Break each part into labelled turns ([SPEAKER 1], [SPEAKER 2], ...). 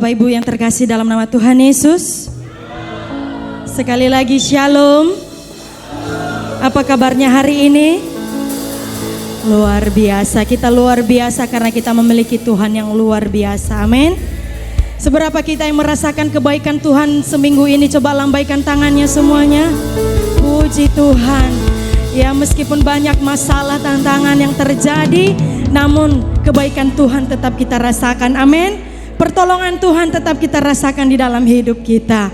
[SPEAKER 1] Bapak Ibu yang terkasih dalam nama Tuhan Yesus. Sekali lagi Shalom. Apa kabarnya hari ini? Luar biasa. Kita luar biasa karena kita memiliki Tuhan yang luar biasa. Amin. Seberapa kita yang merasakan kebaikan Tuhan seminggu ini? Coba lambaikan tangannya semuanya. Puji Tuhan. Ya, meskipun banyak masalah, tantangan yang terjadi, namun kebaikan Tuhan tetap kita rasakan. Amin. Pertolongan Tuhan tetap kita rasakan di dalam hidup kita.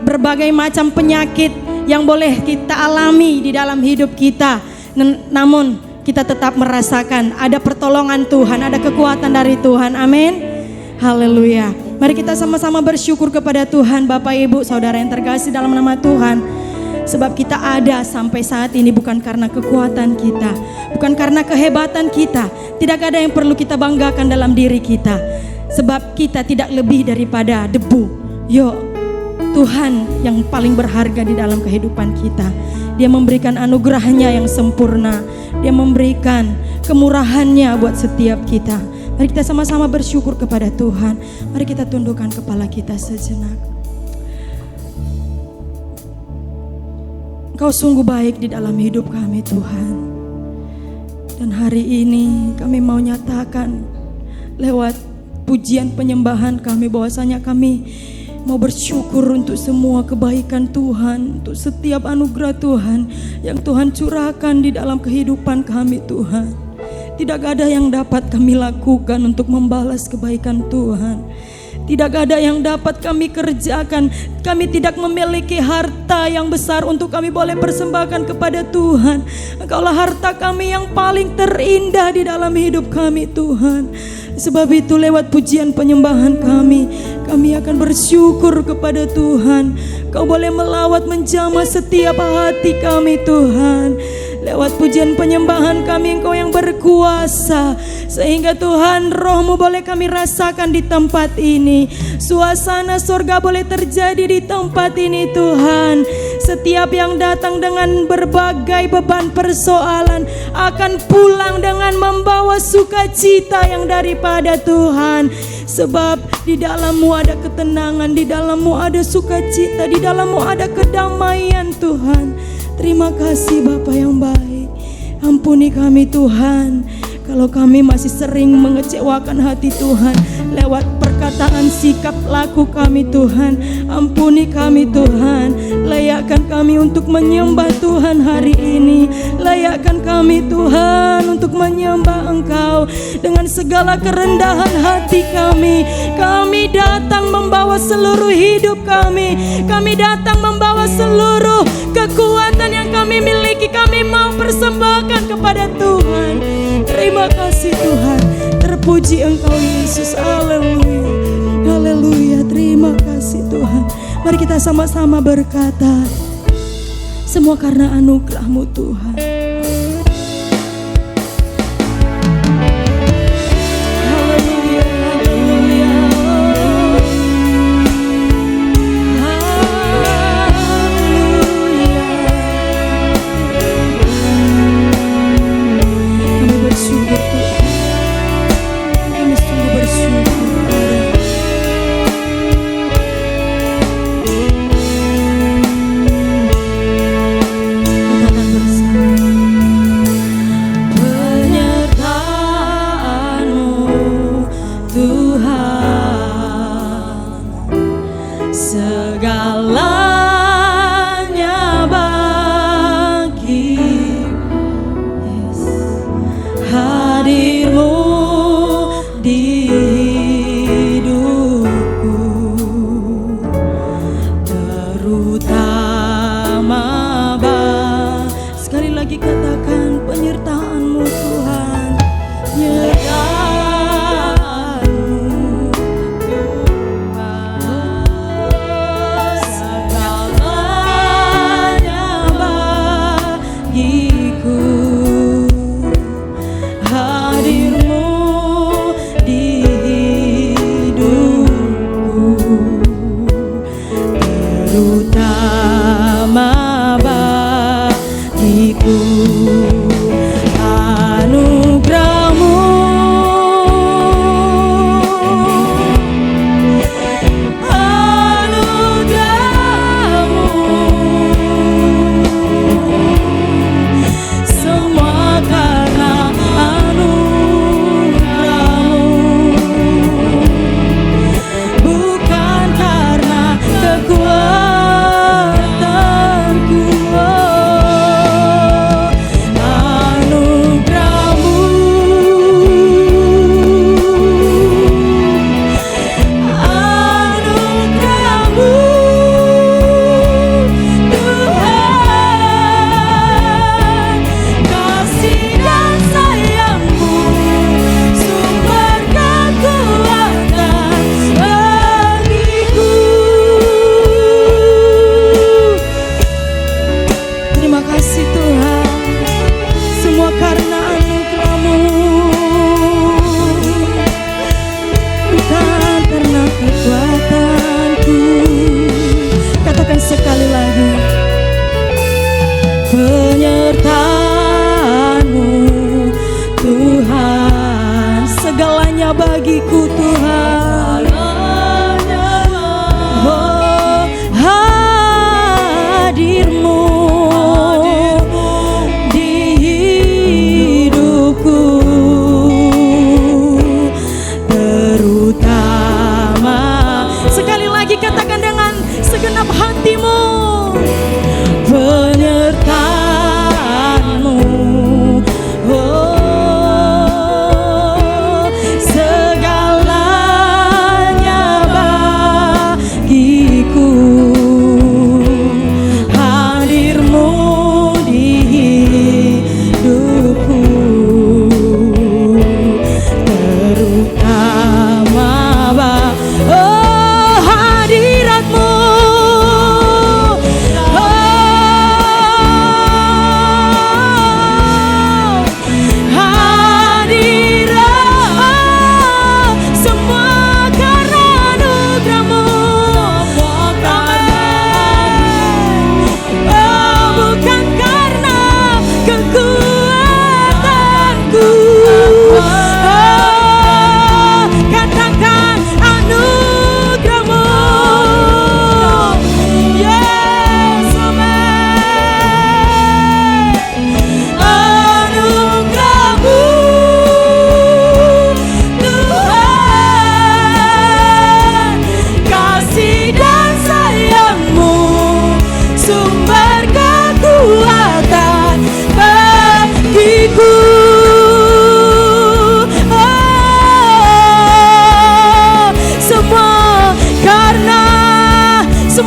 [SPEAKER 1] Berbagai macam penyakit yang boleh kita alami di dalam hidup kita, namun kita tetap merasakan ada pertolongan Tuhan, ada kekuatan dari Tuhan. Amin. Haleluya. Mari kita sama-sama bersyukur kepada Tuhan, Bapak Ibu Saudara yang terkasih dalam nama Tuhan. Sebab kita ada sampai saat ini bukan karena kekuatan kita, bukan karena kehebatan kita. Tidak ada yang perlu kita banggakan dalam diri kita. Sebab kita tidak lebih daripada debu. Yo, Tuhan yang paling berharga di dalam kehidupan kita. Dia memberikan anugerahnya yang sempurna. Dia memberikan kemurahannya buat setiap kita. Mari kita sama-sama bersyukur kepada Tuhan. Mari kita tundukkan kepala kita sejenak. Engkau sungguh baik di dalam hidup kami Tuhan. Dan hari ini kami mau nyatakan lewat pujian penyembahan kami bahwasanya kami mau bersyukur untuk semua kebaikan Tuhan, untuk setiap anugerah Tuhan yang Tuhan curahkan di dalam kehidupan kami Tuhan. Tidak ada yang dapat kami lakukan untuk membalas kebaikan Tuhan. Tidak ada yang dapat kami kerjakan. Kami tidak memiliki harta yang besar untuk kami boleh persembahkan kepada Tuhan. Engkaulah harta kami yang paling terindah di dalam hidup kami Tuhan. Sebab itu lewat pujian penyembahan kami akan bersyukur kepada Tuhan. Kau boleh melawat menjamah setiap hati kami Tuhan. Lewat pujian penyembahan kami Engkau yang berkuasa. Sehingga Tuhan Roh-Mu boleh kami rasakan di tempat ini. Suasana surga boleh terjadi di tempat ini Tuhan. Setiap yang datang dengan berbagai beban persoalan akan pulang dengan membawa sukacita yang daripada Tuhan. Sebab di dalam-Mu ada ketenangan, di dalam-Mu ada sukacita, di dalam-Mu ada kedamaian Tuhan. Terima kasih Bapa yang baik. Ampuni kami Tuhan kalau kami masih sering mengecewakan hati Tuhan lewat perkataan, sikap, laku kami Tuhan. Ampuni kami Tuhan. Layakkan kami untuk menyembah Tuhan hari ini. Layakkan kami Tuhan untuk menyembah Engkau dengan segala kerendahan hati kami. Kami datang membawa seluruh hidup kami. Kami datang membawa seluruh kekuatan yang kami miliki. Kami mau persembahkan kepada Tuhan. Terima kasih Tuhan. Terpuji Engkau Yesus. Haleluya. Haleluya. Terima kasih Tuhan. Mari kita sama-sama berkata, semua karena anugerah-Mu Tuhan.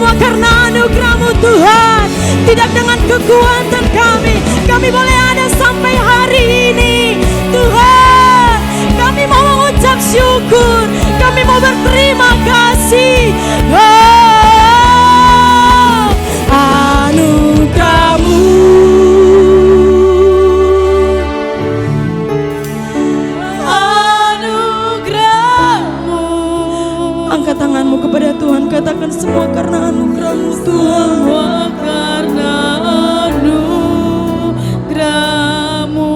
[SPEAKER 1] semua karena anugerah-Mu Tuhan. Tidak dengan kekuatan kami boleh ada sampai hari ini Tuhan. Kami mau mengucap syukur, kami mau berterima kasih. Anugerah-Mu, anugerah-Mu. Angkat tanganmu kepada Tuhan, katakan semua karena anugerah-Mu Tuhan. Semua karena anugerah-Mu,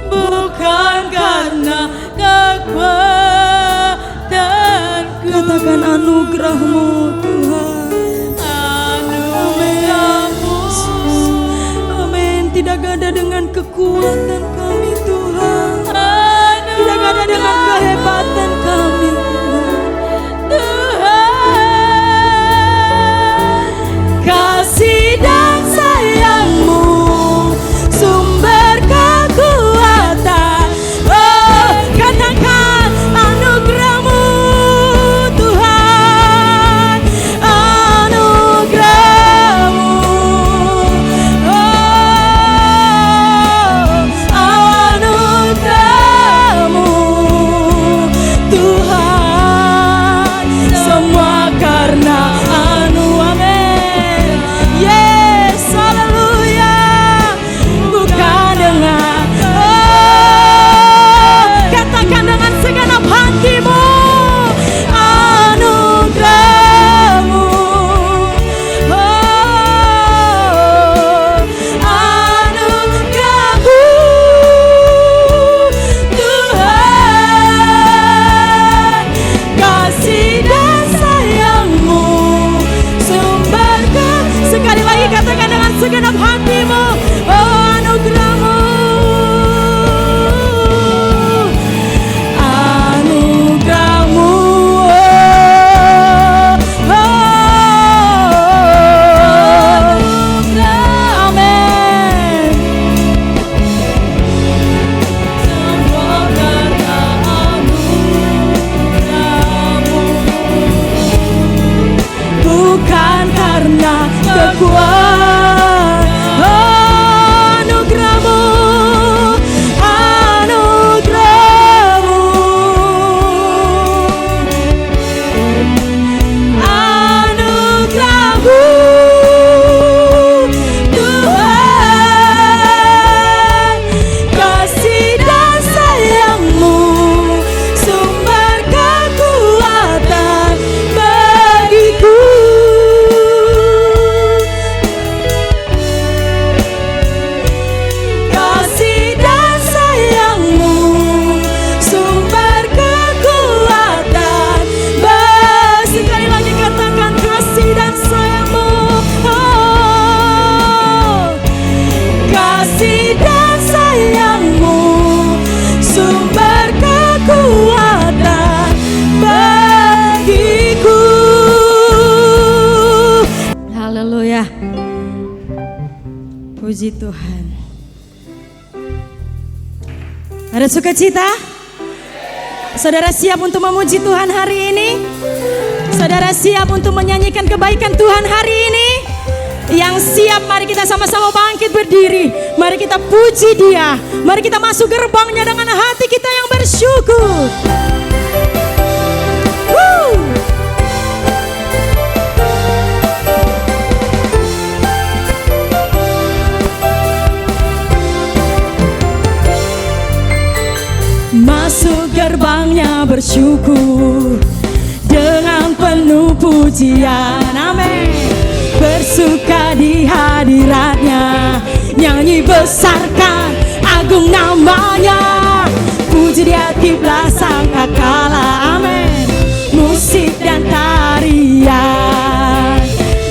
[SPEAKER 1] bukan karena kekuatanku. Katakan anugerah-Mu Tuhan. Anugerah-Mu, amin. Tidak ada dengan kekuatan kami Tuhan, tidak ada dengan kehebatan kami Tuhan. Kasih dan sayang-Mu sumber kekuatan. Oh, katakan anugerah-Mu Tuhan, anugerah-Mu. Oh, anugerah-Mu Tuhan. Semua karena amin. Yes, haleluya. Bukan dengan, oh, katakan dengan segenap hatimu, anugerah-Mu. Oh, anugerah-Mu Tuhan. Kasih dan sayang-Mu sumber sekali lagi katakan dengan segenap hatimu, oh anugerah-Mu. Anugerah-Mu, oh, amin. Semua karena anugerah-Mu, bukan karena kekuatan. Anugerah-Mu, anugerah-Mu, anugerah-Mu Tuhan. Kasih dan sayang-Mu sumber kekuatan bagiku. Kasih dan sayang-Mu sumber kekuatan. Sekali lagi katakan kasih dan sayang-Mu. Oh, kasih dan sayang-Mu sumber kekuatan bagiku. Haleluya. Puji Tuhan. Ada sukacita? Saudara siap untuk memuji Tuhan hari ini? Saudara siap untuk menyanyikan kebaikan Tuhan hari ini? Yang siap, mari kita sama-sama bangkit berdiri. Mari kita puji Dia. Mari kita masuk gerbangnya dengan hati kita yang bersyukur. Woo! Masuk gerbangnya bersyukur dengan penuh pujian, amin. Bersuka di hadiratnya, nyanyi besarkan agung namanya. Puji Dia kiblat sangkakala, amin. Musik dan tarian,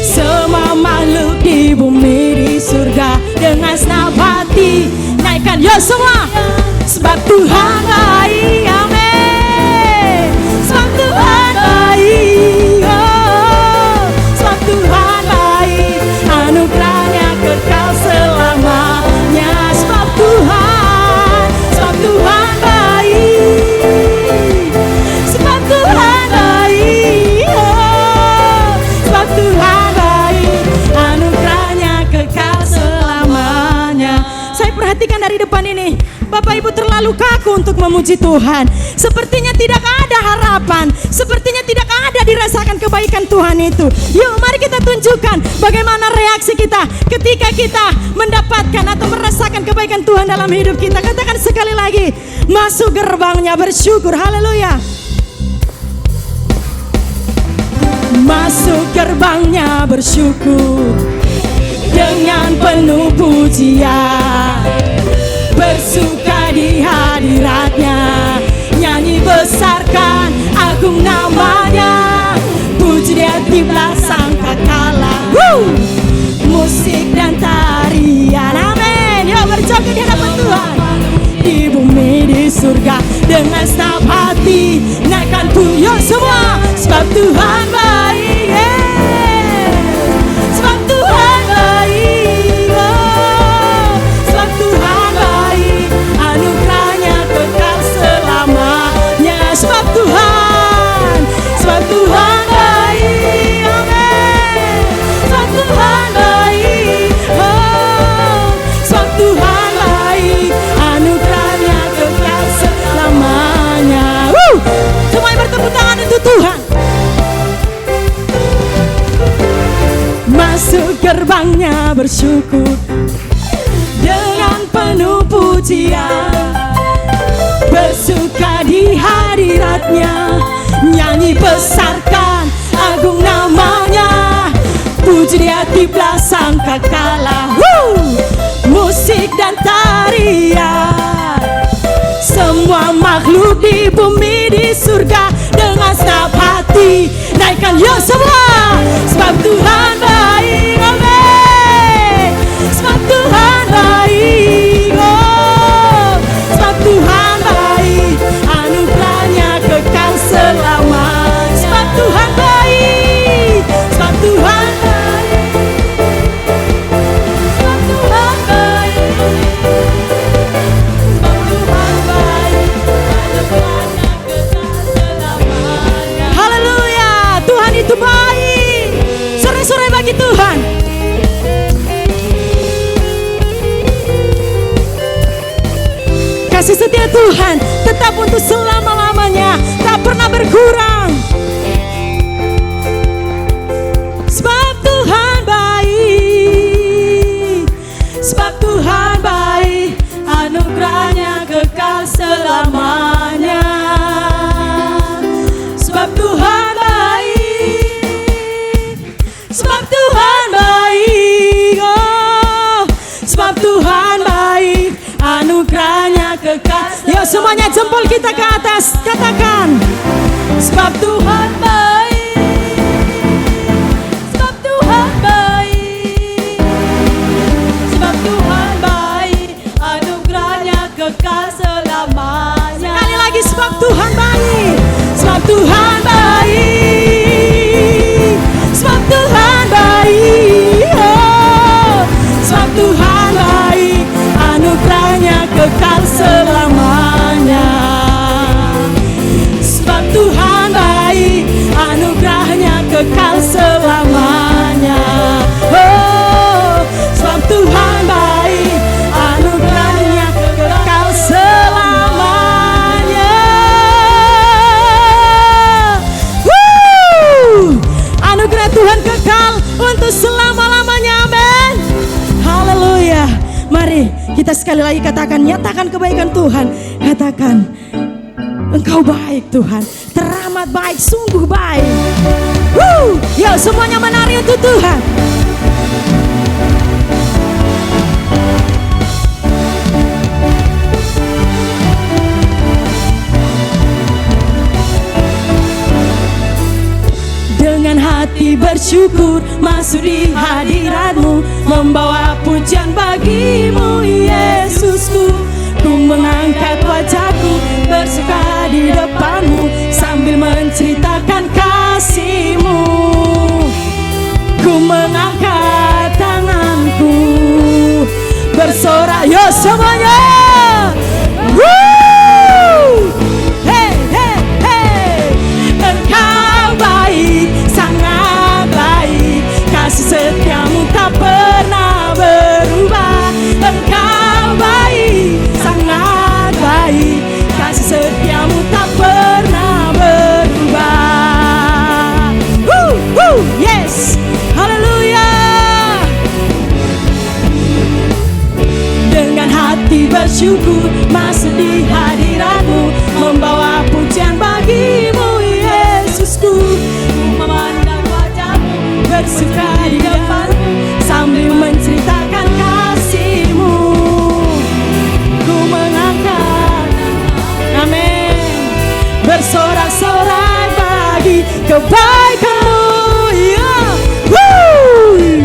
[SPEAKER 1] semua makhluk di bumi di surga dengan senang hati naikkan yo semua. Sebab Tuhan baik, amin. Sebab Tuhan baik, oh. Sebab Tuhan baik, anugerahnya kekal selamanya. Sebab Tuhan baik. Sebab Tuhan baik, oh. kaku untuk memuji Tuhan. Sepertinya tidak ada harapan, sepertinya tidak ada dirasakan kebaikan Tuhan itu. Yuk mari kita tunjukkan bagaimana reaksi kita ketika kita mendapatkan atau merasakan kebaikan Tuhan dalam hidup kita. Katakan sekali lagi, masuk gerbangnya bersyukur. Haleluya. Masuk gerbangnya bersyukur dengan penuh pujian, bersuka di hadiratnya, nyanyi besarkan agung namanya, puji dia di belakang kekala. Musik dan tarian, amin. Yuk berjoget di hadapan Tuhan. Di bumi di surga dengan senang hati naikkan tuyuk semua, sebab Tuhan baik, sebab Tuhan baik, sebab Tuhan baik, anugerahnya kekal selamanya, sebab Tuhan baik, amin, sebab Tuhan baik, sebab Tuhan baik, anugerahnya kekal selamanya. Semuanya bertepuk tangan untuk Tuhan. Masuk gerbangnya bersyukur dengan penuh pujian, bersuka di hadiratnya, nyanyi besarkan agung namanya, puji dia di belakang kekala. Musik dan tarian, semua makhluk di bumi di surga dengan senang hati naikkan yuk semua, sebab Tuhan baik, amin, sebab Tuhan baik, sebab Tuhan baik, anugerahnya kekal selamanya, sebab Tuhan baik, sebab Tuhan baik, sebab Tuhan baik, sebab Tuhan baik, anugerahnya kekal selamanya. Haleluya, Tuhan itu baik. Sore-sore bagi Tuhan. Kasih setia Tuhan tetap untuk selama-lamanya, tak pernah berkurang. Sebab Tuhan baik, sebab Tuhan baik, anugerahnya kekal selamanya. Sebab Tuhan baik, sebab Tuhan baik, sebab Tuhan baik, anugerahnya kekal. Yuk semuanya jempol kita ke atas, katakan, sebab Tuhan baik, sebab Tuhan baik, sebab Tuhan baik, anugerahnya kekal selamanya. Sekali lagi, sebab Tuhan baik, sebab Tuhan baik, sebab Tuhan baik, sebab Tuhan baik, anugerahnya kekal selamanya. Sebab Tuhan baik, anugerahnya kekal selamanya. Sebab Tuhan baik, anugerahnya kekal selamanya. Anugerah Tuhan kekal untuk selama-lamanya, amin. Haleluya. Mari kita sekali lagi katakan, nyatakan kebaikan Tuhan. Katakan, Engkau baik Tuhan, teramat baik, sungguh baik. Yuk semuanya menari untuk Tuhan. Dengan hati bersyukur masuk di hadirat-Mu, membawa pujian bagimu Yesusku. Ku mengangkat wajahku bersuka di depan-Mu, sambil menceritakan kasih-Mu. Ku mengangkat tanganku bersorak, yo semuanya. Hey, hey, hey. Engkau baik, sangat baik, kasih setiamu tak pernah berubah. Engkau baik, sangat baik, bersyukur masuk di hadirat-Mu, membawa pujian bagi-Mu Yesusku. Ku memandang wajah-Mu, bersuka di depan-Mu, sambil menceritakan kasih-Mu. Ku mengangkat, amin, bersorak-sorak bagi kebaikan-Mu. Yeah. Woo!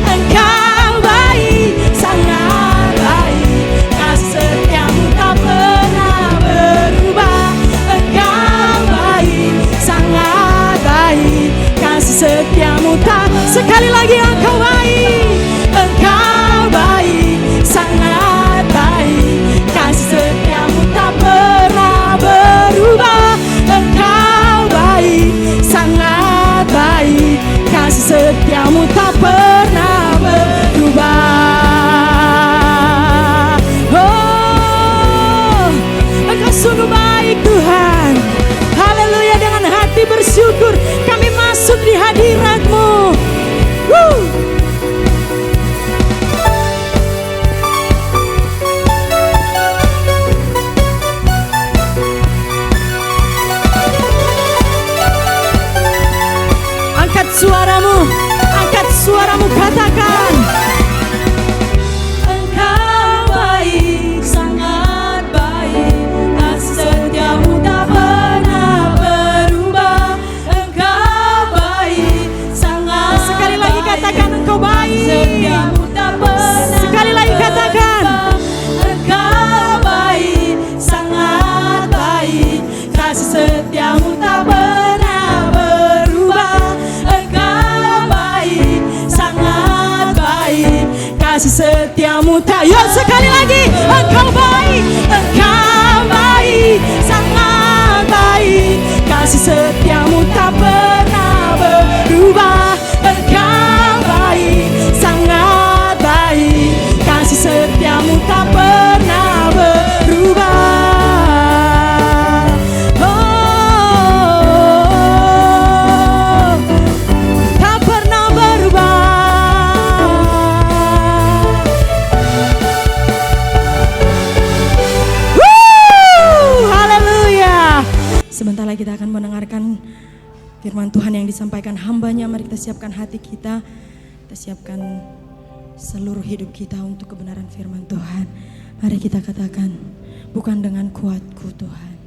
[SPEAKER 1] Engkau baik, sangat baik, kasih setiamu tak pernah berubah. Engkau baik, sangat baik, kasih setiamu tak. Sekali lagi, Engkau baik, Engkau baik, sangat baik, kasih setiamu tak pernah berubah. Engkau baik, sangat baik, kasih setiamu tak pernah berubah. Oh, Engkau sungguh baik Tuhan. Haleluya, dengan hati bersyukur kami masuk di hadirat-Mu. Woo! Angkat suaramu, katakan. Engkau baik, sangat baik, kasih setiamu tak pernah berubah. Engkau baik, sangat. Sekali lagi katakan, Engkau baik, setiamu tak pernah. Sekali lagi katakan, Engkau baik, sangat baik, kasih setiamu tak pernah berubah. Kasih setiamu tak. Yuk sekali lagi, Engkau baik, Engkau baik, sangat baik, kasih setiamu tak pernah berubah. Engkau baik, sangat baik, kasih setiamu tak pernah berubah. Sebentar lagi kita akan mendengarkan firman Tuhan yang disampaikan hamba-Nya. Mari kita siapkan hati kita siapkan seluruh hidup kita untuk kebenaran firman Tuhan. Mari kita katakan, bukan dengan kuatku Tuhan.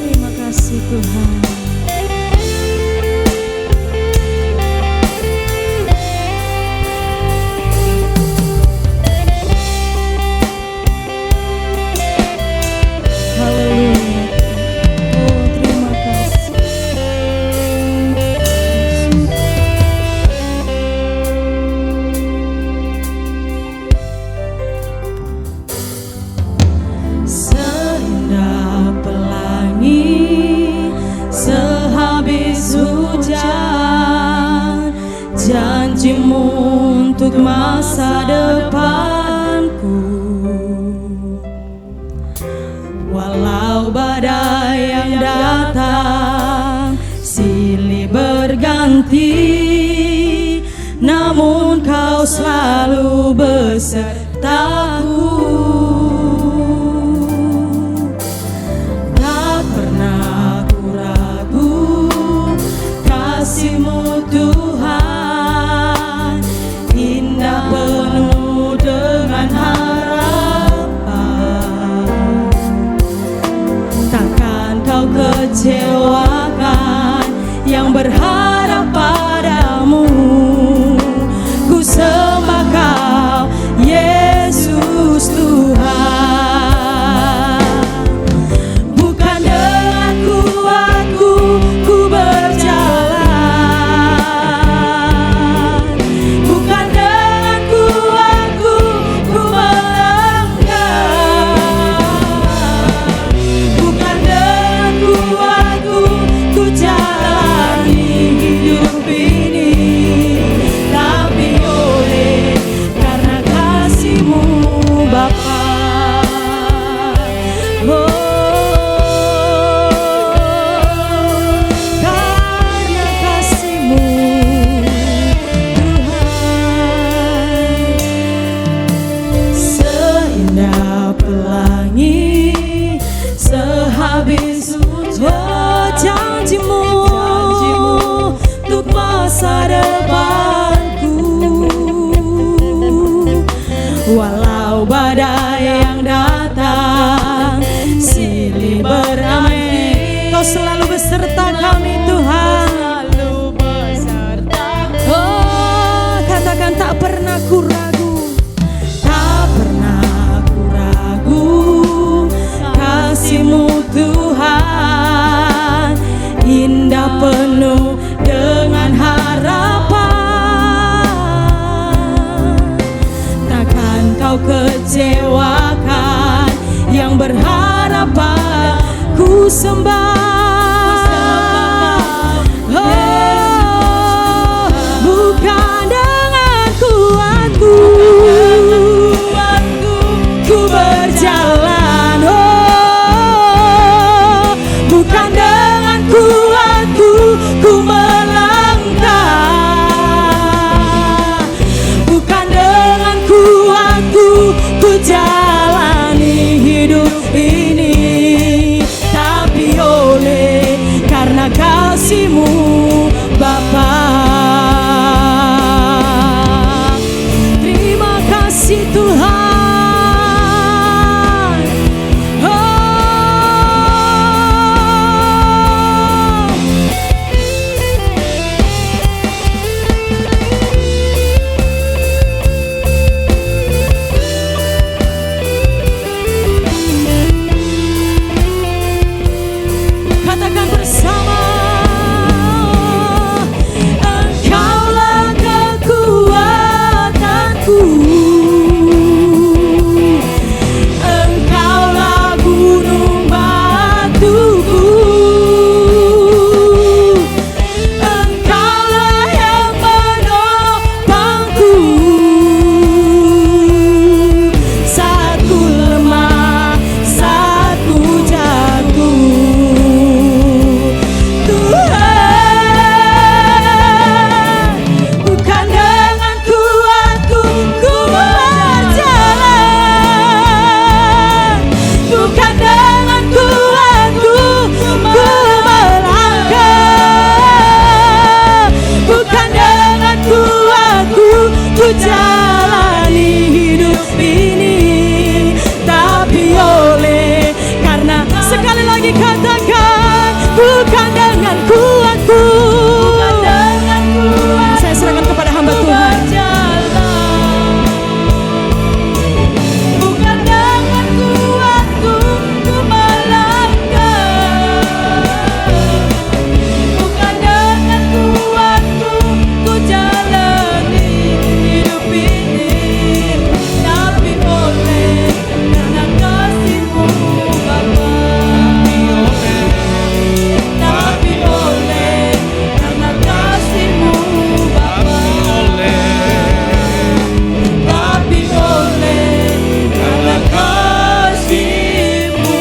[SPEAKER 1] Terima kasih Tuhan. Janjimu untuk masa depanku, walau badai yang datang silih berganti, namun Kau selalu besertaku. Tak pernah ku ragu kasih-Mu Tuhan, indah penuh dengan harapan. Takkan Kau kecewakan yang berharap padamu. Ku sembah Kau Yesus. pelangi sehabis janjimu untuk masa depanku. Walau badai yang datang silih beramai, Kau selalu beserta kami Tuhan. Oh, katakan tak pernah ku ragu, tak pernah ku ragu kasih-Mu Tuhan, indah penuh dengan harapan. Takkan Kau kecewakan yang berharap ku sembah. Oh, bukan dengan kuatku ku berjalan, oh, bukan dengan kuatku ku melangkah, bukan dengan kuatku ku jalani hidup ini, tapi oleh karena kasih-Mu Bapa. Terima kasih Tuhan. Katakan bersama, Engkaulah kekuatanku, Engkaulah gunung batuku, Engkaulah yang menopangku saat ku lemah, saat ku jatuh. Tuhan, bukan dengan kuatku ku berjalan, bukan dengan kuatku ku melangkah, bukan dengan kuatku ku jalani hidup ini, tapi oleh karena, sekali lagi katakan, bukan dengan kuatku. Saya serahkan kepada hamba Tuhan. Bukan dengan kuatku ku melangkah, bukan dengan kuatku ku jalani hidup ini, tapi oleh karena kasih-Mu Bapa. Tapi oleh karena kasih-Mu Bapa. Tapi oleh karena kasih-Mu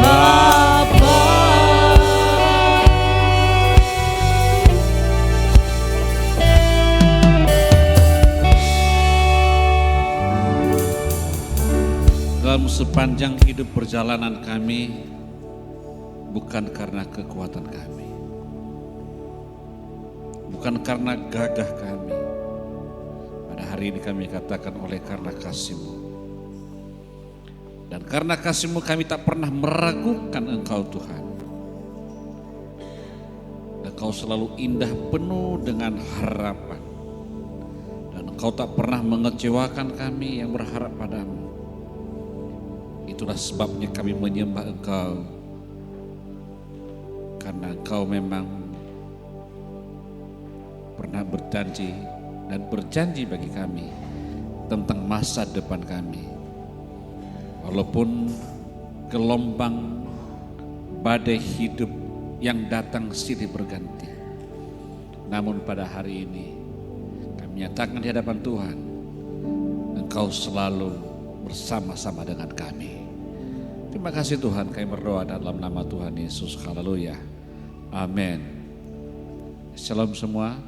[SPEAKER 1] Bapa.
[SPEAKER 2] Dalam sepanjang hidup perjalanan kami, bukan karena kekuatan kami, bukan karena gagah kami. Pada hari ini kami katakan oleh karena kasih-Mu. Dan karena kasih-Mu kami tak pernah meragukan Engkau Tuhan. Engkau selalu indah penuh dengan harapan. Dan Engkau tak pernah mengecewakan kami yang berharap padamu. Itulah sebabnya kami menyembah Engkau, karena Engkau memang pernah berjanji dan berjanji bagi kami tentang masa depan kami. Walaupun gelombang badai hidup yang datang silih berganti, namun pada hari ini kami nyatakan di hadapan Tuhan, Engkau selalu bersama-sama dengan kami. Terima kasih Tuhan, kami berdoa dalam nama Tuhan Yesus. Haleluya. Amin. Shalom semua.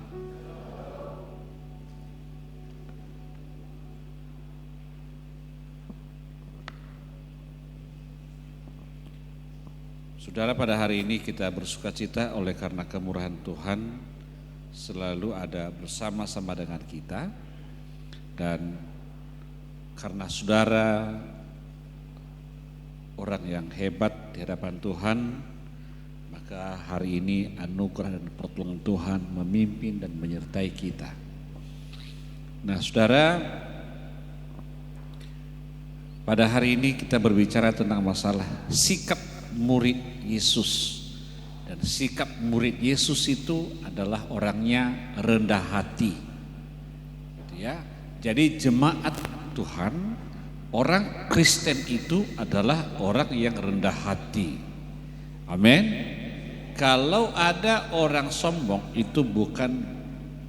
[SPEAKER 2] Saudara, pada hari ini kita bersukacita oleh karena kemurahan Tuhan selalu ada bersama-sama dengan kita. Dan karena saudara orang yang hebat di hadapan Tuhan, maka hari ini anugerah dan pertolongan Tuhan memimpin dan menyertai kita. Nah saudara, pada hari ini kita berbicara tentang masalah sikap murid Yesus. Dan sikap murid Yesus itu adalah orangnya rendah hati. Ya, jadi jemaat Tuhan, orang Kristen itu adalah orang yang rendah hati. Amin. Kalau ada orang sombong itu bukan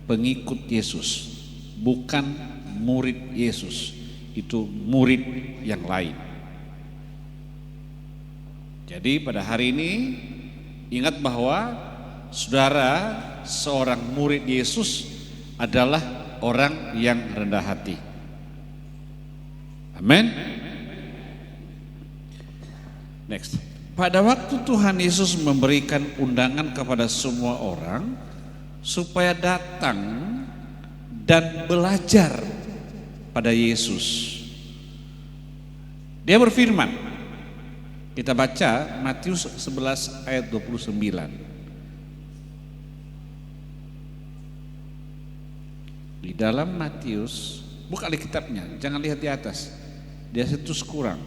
[SPEAKER 2] pengikut Yesus, bukan murid Yesus, itu murid yang lain. Jadi pada hari ini ingat bahwa saudara seorang murid Yesus adalah orang yang rendah hati. Amin. Next. Pada waktu Tuhan Yesus memberikan undangan kepada semua orang supaya datang dan belajar pada Yesus, Dia berfirman. Kita baca Matius 11 ayat 29. Di dalam Matius, buka Alkitabnya, jangan lihat di atas. Di situs kurang.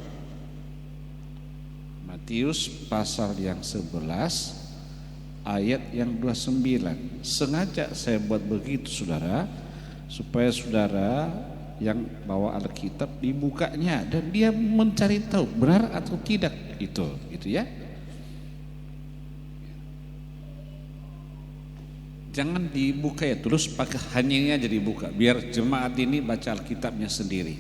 [SPEAKER 2] Matius pasal yang 11 ayat yang 29. Sengaja saya buat begitu saudara, supaya saudara yang bawa Alkitab dibukanya dan dia mencari tahu benar atau tidak itu ya. Jangan dibuka ya, terus pakai hanya ini aja dibuka, biar jemaat ini baca Alkitabnya sendiri.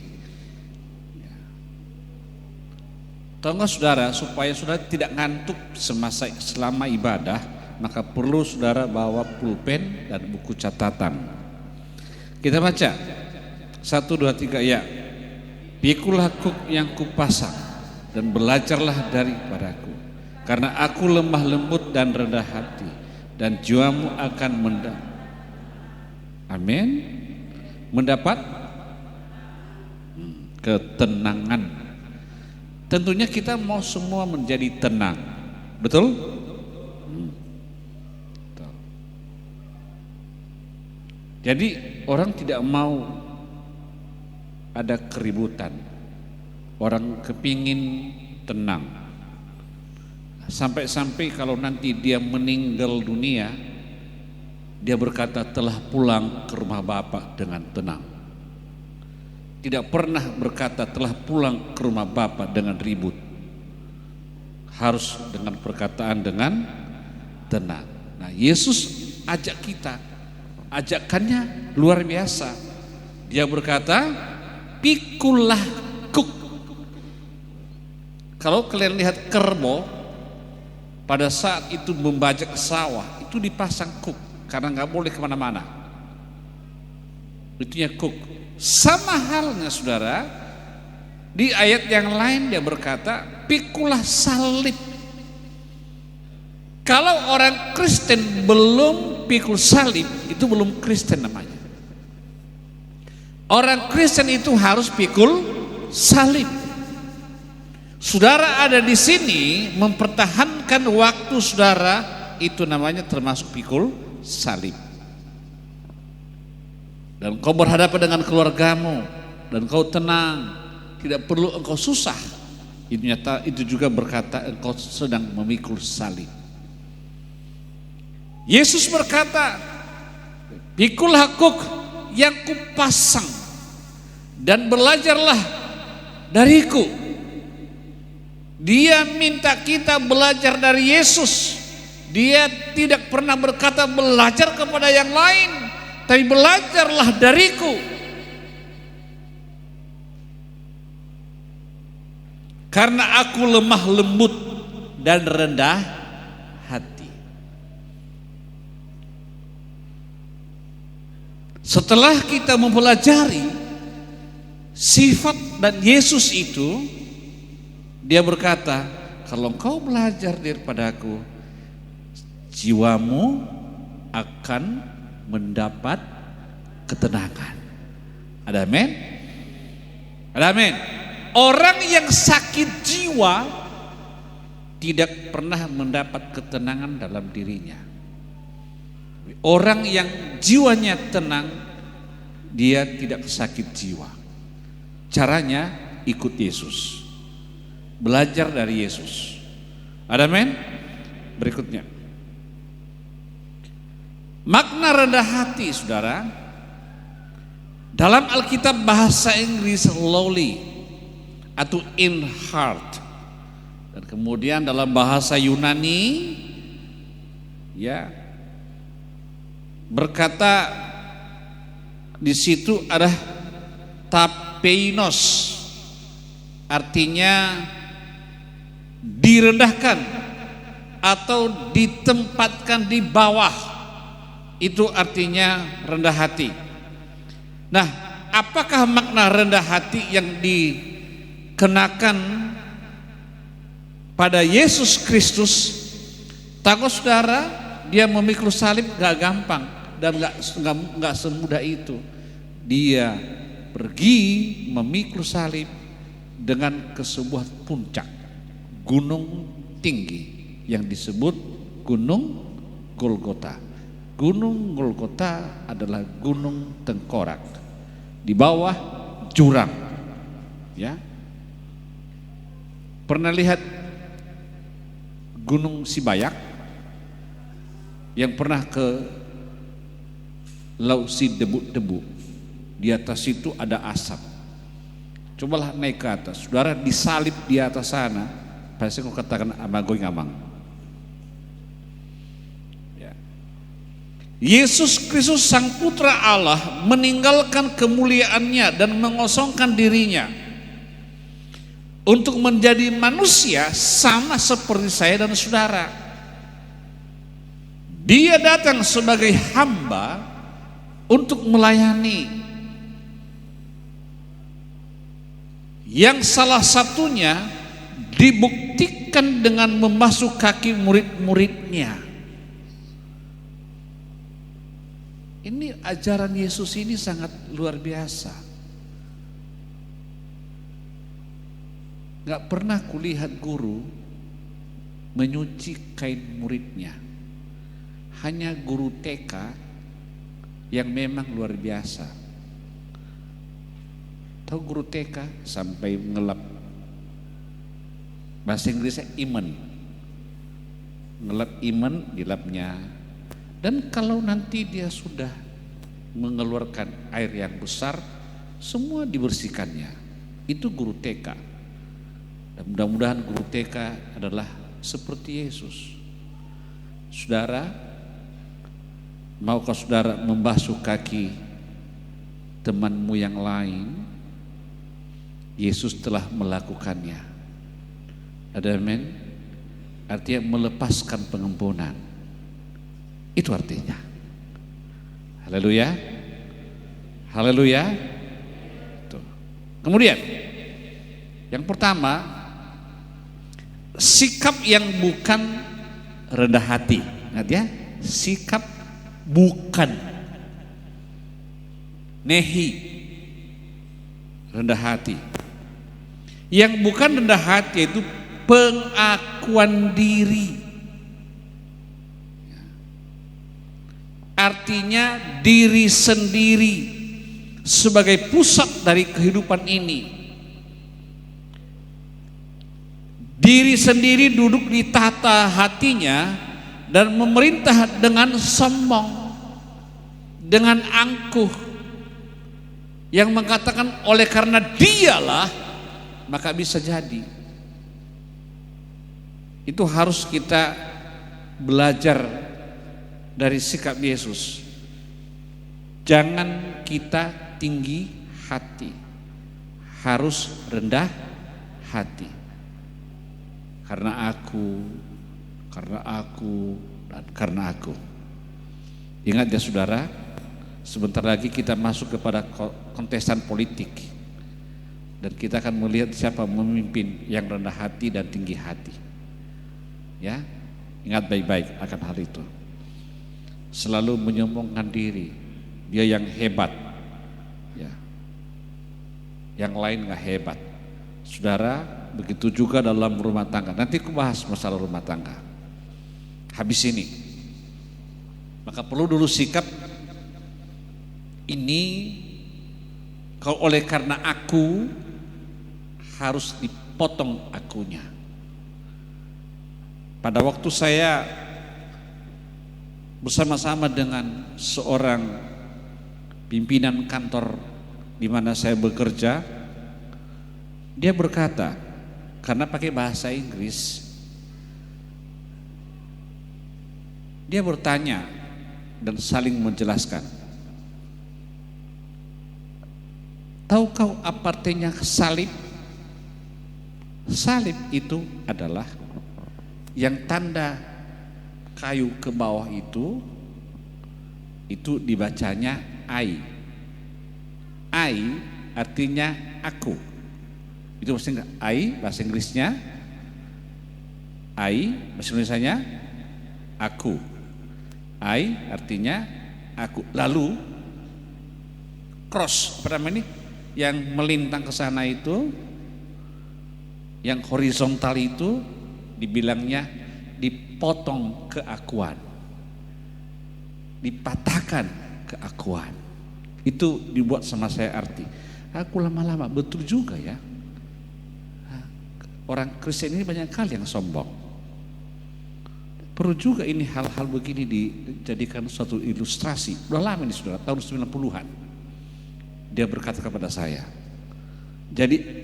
[SPEAKER 2] Tahu nggak saudara, supaya saudara tidak ngantuk selama ibadah, maka perlu saudara bawa pulpen dan buku catatan. Kita baca 1, 2, 3 ya. Pikulah kuk yang kupasang dan belajarlah daripadaku, karena aku lemah lembut dan rendah hati, dan jiwamu akan mendapat ketenangan. Tentunya kita mau semua menjadi tenang, betul? Jadi orang tidak mau ada keributan, orang kepingin tenang. Sampai-sampai kalau nanti dia meninggal dunia, dia berkata telah pulang ke rumah Bapa dengan tenang. Tidak pernah berkata telah pulang ke rumah Bapa dengan ribut. Harus dengan perkataan dengan tenang. Nah, Yesus ajak kita, ajakannya luar biasa. Dia berkata, pikulah kuk. Kalau kalian lihat kerbau pada saat itu membajak sawah, itu dipasang kuk karena nggak boleh kemana-mana. Itunya kuk. Sama halnya saudara, di ayat yang lain dia berkata, pikulah salib. Kalau orang Kristen belum pikul salib, itu belum Kristen namanya. Orang Kristen itu harus pikul salib. Saudara ada di sini mempertahankan waktu saudara, itu namanya termasuk pikul salib. Dan kau berhadapan dengan keluargamu dan kau tenang, tidak perlu engkau susah. Itu juga berkata engkau sedang memikul salib. Yesus berkata, pikullah kuk yang kupasang dan belajarlah dariku. Dia minta kita belajar dari Yesus. Dia tidak pernah berkata belajar kepada yang lain, tapi belajarlah dariku. Karena aku lemah lembut dan rendah hati. Setelah kita mempelajari sifat dan Yesus itu, dia berkata, kalau engkau belajar daripadaku, jiwamu akan mendapat ketenangan. Ada amin? Ada amin? Orang yang sakit jiwa tidak pernah mendapat ketenangan dalam dirinya. Orang yang jiwanya tenang, dia tidak sakit jiwa. Caranya ikut Yesus, belajar dari Yesus. Ada amin? Berikutnya, makna rendah hati, saudara, dalam Alkitab bahasa Inggris lowly atau in heart, dan kemudian dalam bahasa Yunani ya berkata di situ ada tapeinos, artinya direndahkan atau ditempatkan di bawah. Itu artinya rendah hati. Nah, apakah makna rendah hati yang dikenakan pada Yesus Kristus? Tahu saudara, dia memikul salib gak gampang dan gak semudah itu. Dia pergi memikul salib dengan ke sebuah puncak gunung tinggi yang disebut Gunung Golgota. Gunung Golgota adalah gunung tengkorak, di bawah jurang. Ya, pernah lihat Gunung Sibayak? Yang pernah ke Lausi Debu-debu, di atas itu ada asap. Cobalah naik ke atas, saudara, disalib di atas sana, pasti kau katakan amagoy ngamang. Ya. Yesus Kristus Sang Putra Allah meninggalkan kemuliaannya dan mengosongkan dirinya untuk menjadi manusia sama seperti saya dan saudara. Dia datang sebagai hamba untuk melayani, yang salah satunya dibuktikan dengan membasuh kaki murid-muridnya. Ini ajaran Yesus ini sangat luar biasa. Gak pernah kulihat guru menyuci kain muridnya. Hanya guru TK yang memang luar biasa. Tahu guru TK sampai ngelap, bahasa Inggrisnya iman, ngelap iman di lapnya. Dan kalau nanti dia sudah mengeluarkan air yang besar, semua dibersihkannya. Itu guru TK. Dan mudah-mudahan guru TK adalah seperti Yesus. Saudara, maukah saudara membasuh kaki temanmu yang lain? Yesus telah melakukannya. Ada amin? Artinya melepaskan pengampunan. Itu artinya. Haleluya. Haleluya. Tuh. Kemudian yang pertama, sikap yang bukan rendah hati. Ingat ya, sikap bukan nehi, rendah hati. Yang bukan rendah hati itu pengakuan diri. Artinya diri sendiri sebagai pusat dari kehidupan ini. Diri sendiri duduk di tahta hatinya dan memerintah dengan sombong, dengan angkuh, yang mengatakan oleh karena dialah maka bisa jadi. Itu harus kita belajar dari sikap Yesus. Jangan kita tinggi hati, harus rendah hati. Karena aku, dan karena aku. Ingat ya saudara, sebentar lagi kita masuk kepada kontestan politik. Dan kita akan melihat siapa memimpin yang rendah hati dan tinggi hati. Ya, ingat baik-baik akan hal itu. Selalu menyombongkan diri, dia yang hebat, ya. Yang lain nggak hebat. Saudara, begitu juga dalam rumah tangga. Nanti aku bahas masalah rumah tangga. Habis ini, maka perlu dulu sikap ini. Kalau oleh karena aku harus dipotong akunya. Pada waktu saya bersama-sama dengan seorang pimpinan kantor di mana saya bekerja, dia berkata, karena pakai bahasa Inggris, dia bertanya dan saling menjelaskan. Tahu kau apa artinya salib? Salib itu adalah yang tanda kayu ke bawah itu dibacanya I. I artinya aku. Itu maksudnya I, bahasa Inggrisnya I, bahasa Indonesianya aku. I artinya aku. Lalu cross, apa namanya ini? Yang melintang ke sana itu, yang horizontal itu dibilangnya dipotong keakuan, dipatahkan keakuan. Itu dibuat sama saya arti. Aku lama-lama betul juga ya. Orang Kristen ini banyak kali yang sombong. Perlu juga ini hal-hal begini dijadikan suatu ilustrasi. Udah lama ini saudara, tahun 90-an. Dia berkata kepada saya, jadi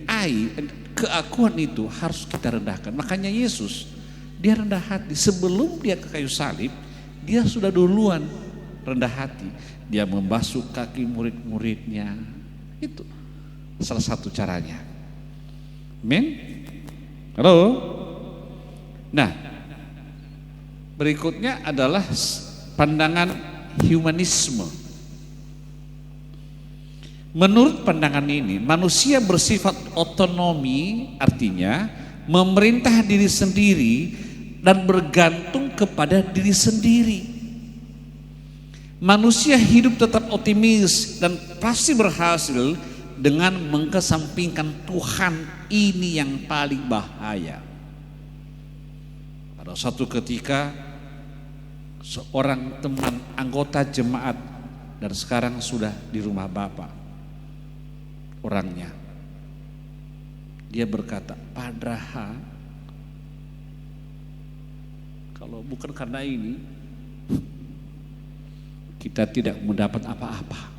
[SPEAKER 2] keakuan itu harus kita rendahkan. Makanya Yesus, dia rendah hati. Sebelum dia ke kayu salib, dia sudah duluan rendah hati. Dia membasuh kaki murid-muridnya. Itu salah satu caranya. Amin. Halo. Nah, berikutnya adalah pandangan humanisme. Menurut pandangan ini, manusia bersifat otonomi, artinya memerintah diri sendiri dan bergantung kepada diri sendiri. Manusia hidup tetap optimis dan pasti berhasil dengan mengesampingkan Tuhan. Ini yang paling bahaya. Pada suatu ketika, seorang teman anggota jemaat dan sekarang sudah di rumah Bapak, orangnya, dia berkata, padahal kalau bukan karena ini kita tidak mendapat apa-apa.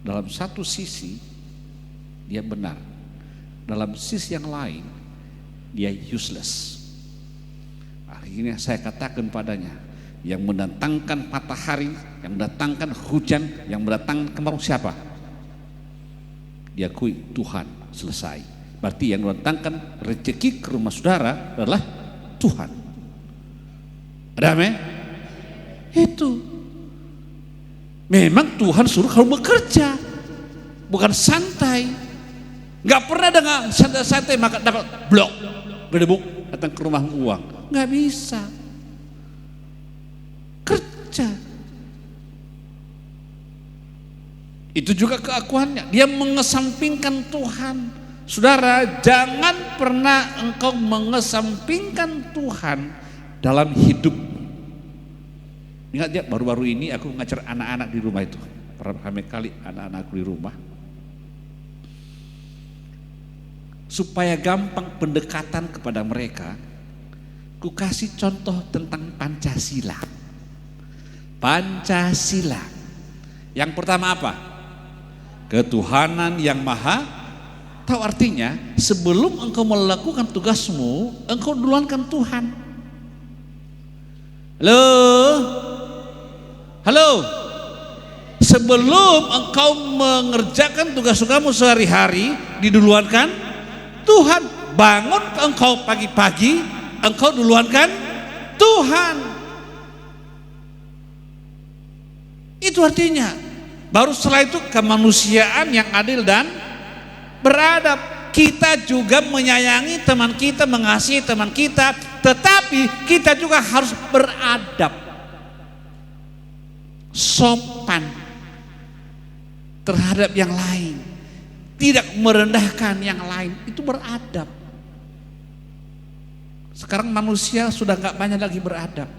[SPEAKER 2] Dalam satu sisi dia benar, dalam sisi yang lain dia useless. Akhirnya saya katakan padanya, yang mendatangkan matahari, yang mendatangkan hujan, yang mendatangkan kemarau siapa? Diakui Tuhan, selesai. Berarti yang mendatangkan rezeki ke rumah saudara adalah Tuhan. Ada amin? Itu. Memang Tuhan suruh kamu bekerja, bukan santai. Gak pernah dengan santai-santai maka dapat blok, berdebuk, datang ke rumah uang. Gak bisa. Kerja. Itu juga keakuannya. Dia mengesampingkan Tuhan. Saudara, jangan pernah engkau mengesampingkan Tuhan dalam hidup. Ingat ya, baru-baru ini aku ngajar anak-anak di rumah itu. Ramai kali anak-anakku di rumah. Supaya gampang pendekatan kepada mereka, ku kasih contoh tentang Pancasila. Pancasila. Yang pertama apa? Ketuhanan yang maha. Tahu artinya, sebelum engkau melakukan tugasmu, engkau duluankan Tuhan. Halo? Halo? Sebelum engkau mengerjakan tugas-tugasmu sehari-hari, diduluankan Tuhan. Bangun engkau pagi-pagi, engkau duluankan Tuhan. Itu artinya, baru setelah itu kemanusiaan yang adil dan beradab. kita juga menyayangi teman kita, mengasihi teman kita, tetapi kita juga harus beradab, sopan terhadap yang lain, tidak merendahkan yang lain, itu beradab. Sekarang manusia sudah gak banyak lagi beradab.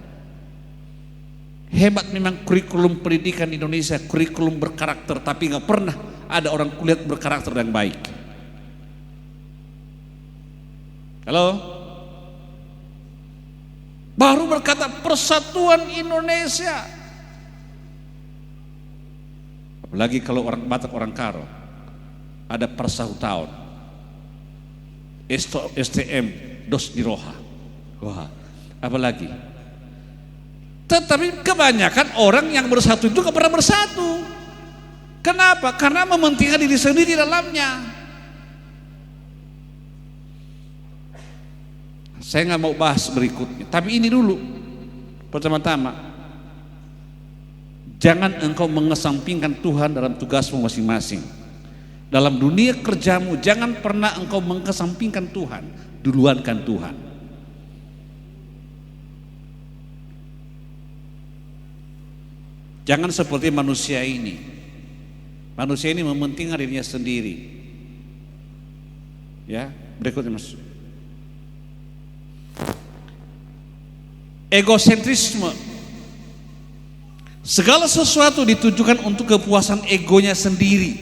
[SPEAKER 2] Hebat memang kurikulum pendidikan Indonesia, kurikulum berkarakter, tapi gak pernah ada orang kulihat berkarakter yang baik. Halo? Baru berkata persatuan Indonesia. Apalagi kalau orang Batak, orang Karo, ada persautaan, STM, dos di roha. Wah, apalagi. Tetapi kebanyakan orang yang bersatu itu gak pernah bersatu. Kenapa? Karena mementingkan diri sendiri dalamnya. Saya nggak mau bahas berikutnya, tapi ini dulu. Pertama-tama, jangan engkau mengesampingkan Tuhan dalam tugasmu masing-masing. Dalam dunia kerjamu, jangan pernah engkau mengesampingkan Tuhan, duluankan Tuhan. Jangan seperti manusia ini. Manusia ini mementingkan dirinya sendiri. Ya, berikutnya Mas. Egosentrisme. Segala sesuatu ditujukan untuk kepuasan egonya sendiri.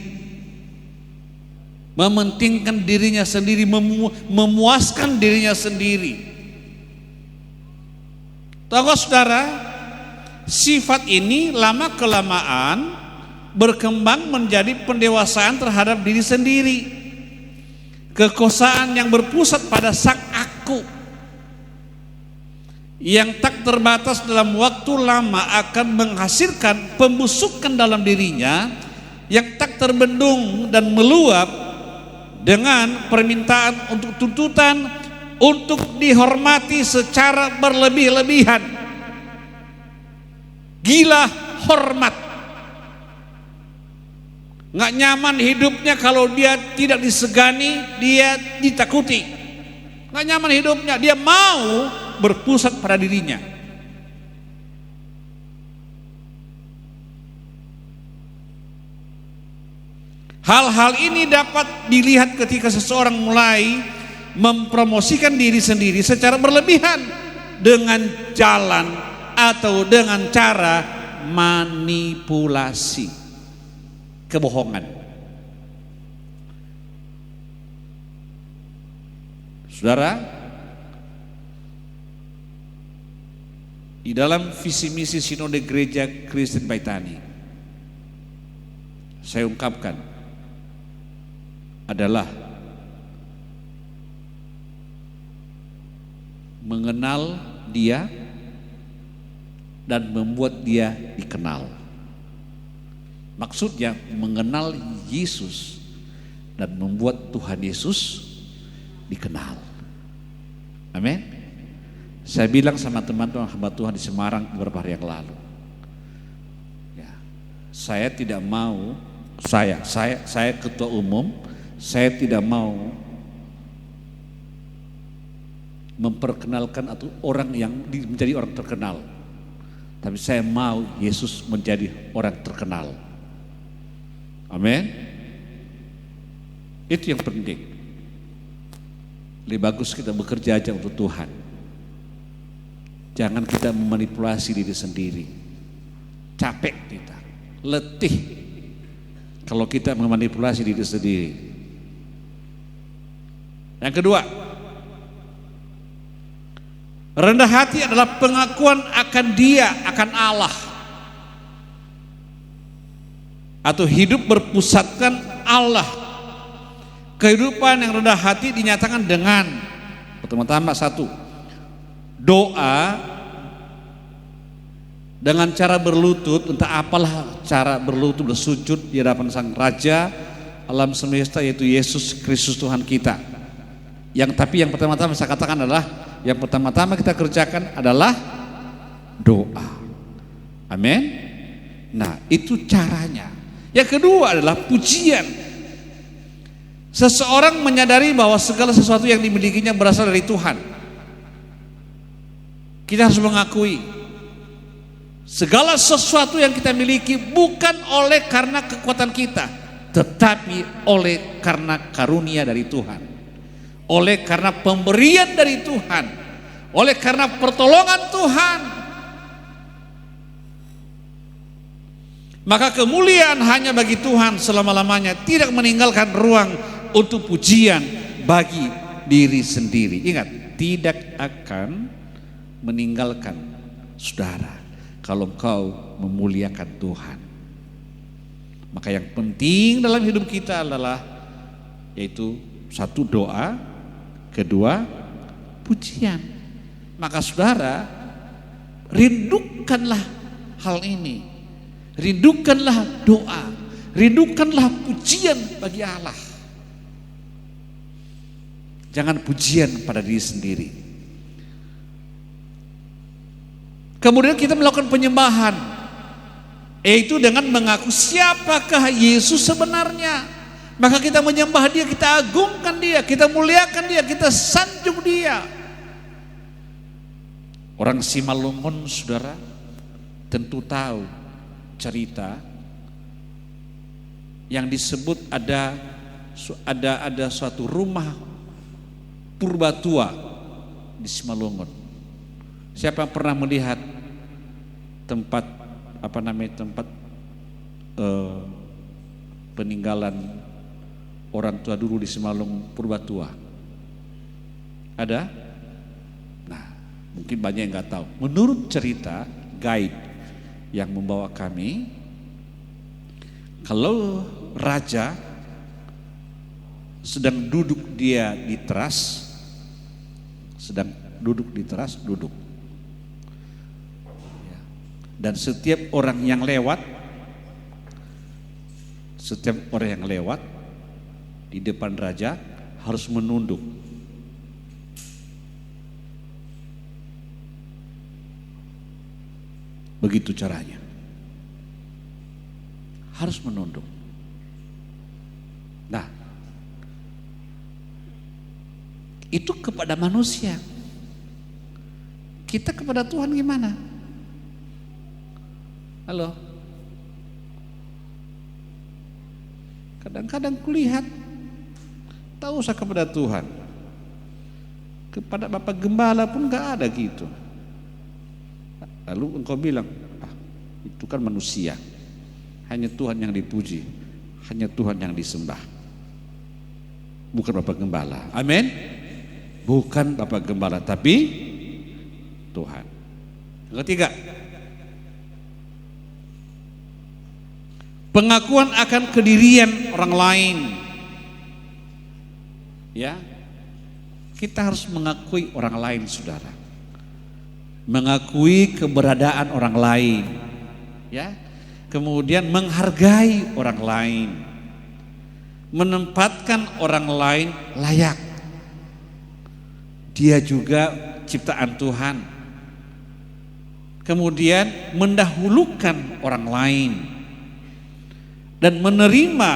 [SPEAKER 2] Mementingkan dirinya sendiri, memuaskan dirinya sendiri. Tahu saudara, sifat ini lama kelamaan berkembang menjadi pendewasaan terhadap diri sendiri. Kekuasaan yang berpusat pada sang aku, yang tak terbatas dalam waktu lama akan menghasilkan pembusukan dalam dirinya, yang tak terbendung dan meluap dengan permintaan untuk tuntutan untuk dihormati secara berlebih-lebihan. Gila hormat. Nggak nyaman hidupnya kalau dia tidak disegani, dia ditakuti. Nggak nyaman hidupnya, dia mau berpusat pada dirinya. Hal-hal ini dapat dilihat ketika seseorang mulai mempromosikan diri sendiri secara berlebihan dengan jalan atau dengan cara manipulasi, kebohongan. Saudara, di dalam visi misi Sinode Gereja Kristen Baitani, saya ungkapkan adalah mengenal dia dan membuat dia dikenal. Maksudnya mengenal Yesus dan membuat Tuhan Yesus dikenal. Amin. Saya bilang sama teman-teman hamba Tuhan di Semarang beberapa hari yang lalu, ya, saya tidak mau, saya ketua umum, saya tidak mau memperkenalkan atau orang yang menjadi orang terkenal, tapi saya mau Yesus menjadi orang terkenal. Amin. Itu yang penting. Lebih bagus kita bekerja aja untuk Tuhan. Jangan kita memanipulasi diri sendiri. Capek kita, letih kalau kita memanipulasi diri sendiri. Yang kedua, rendah hati adalah pengakuan akan Dia, akan Allah, atau hidup berpusatkan Allah. Kehidupan yang rendah hati dinyatakan dengan pertama-tama satu, doa dengan cara berlutut, entah apalah cara berlutut, bersujud di hadapan Sang Raja alam semesta, yaitu Yesus Kristus Tuhan kita. Tapi yang pertama-tama saya katakan adalah, yang pertama-tama kita kerjakan adalah doa. Amin. Nah, itu caranya. Yang kedua adalah pujian. Seseorang menyadari bahwa segala sesuatu yang dimilikinya berasal dari Tuhan. Kita harus mengakui segala sesuatu yang kita miliki bukan oleh karena kekuatan kita, tetapi oleh karena karunia dari Tuhan, oleh karena pemberian dari Tuhan, oleh karena pertolongan Tuhan. Maka kemuliaan hanya bagi Tuhan selama-lamanya, tidak meninggalkan ruang untuk pujian bagi diri sendiri. Ingat, tidak akan meninggalkan saudara kalau engkau memuliakan Tuhan. Maka yang penting dalam hidup kita adalah yaitu satu, doa, kedua, pujian. Maka saudara, rindukanlah hal ini. Rindukanlah doa, rindukanlah pujian bagi Allah. Jangan pujian pada diri sendiri. Kemudian kita melakukan penyembahan, yaitu dengan mengaku siapakah Yesus sebenarnya. Maka kita menyembah Dia, kita agungkan Dia, kita muliakan Dia, kita sanjung Dia. Orang Simalungun, saudara, tentu tahu cerita yang disebut ada suatu rumah purba tua di Simalungun. Siapa yang pernah melihat tempat peninggalan orang tua dulu di Simalungun purba tua? Ada? Nah, mungkin banyak yang nggak tahu. Menurut cerita guide yang membawa kami, kalau raja sedang duduk dia di teras, duduk. Dan setiap orang yang lewat di depan raja harus menunduk. Begitu caranya. Harus menunduk. Nah, itu kepada manusia. Kita kepada Tuhan gimana? Halo? Kadang-kadang kulihat tak usah kepada Tuhan, kepada Bapak Gembala pun gak ada gitu. Lalu engkau bilang, itu kan manusia, hanya Tuhan yang dipuji, hanya Tuhan yang disembah, bukan Bapak Gembala. Amin. Bukan Bapak Gembala, tapi Tuhan. Yang ketiga, pengakuan akan kedirian orang lain. Ya, kita harus mengakui orang lain, saudara. Mengakui keberadaan orang lain, ya. Kemudian menghargai orang lain, menempatkan orang lain layak. Dia juga ciptaan Tuhan. Kemudian mendahulukan orang lain dan menerima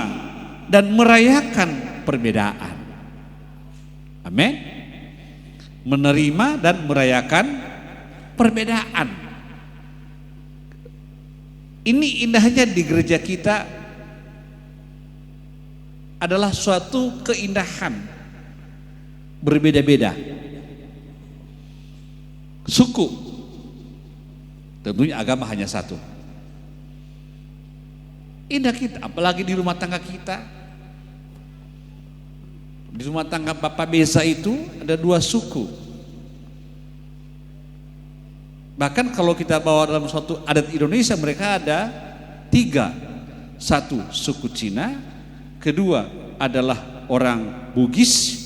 [SPEAKER 2] dan merayakan perbedaan. Amin. Menerima dan merayakan perbedaan. Ini indahnya di gereja kita adalah suatu keindahan berbeda-beda suku, tentunya agama hanya satu. Indah kita, apalagi di rumah tangga kita. Di rumah tangga Bapak Besa itu ada 2 suku. Bahkan kalau kita bawa dalam suatu adat Indonesia, mereka ada 3. 1 suku Cina, kedua adalah orang Bugis,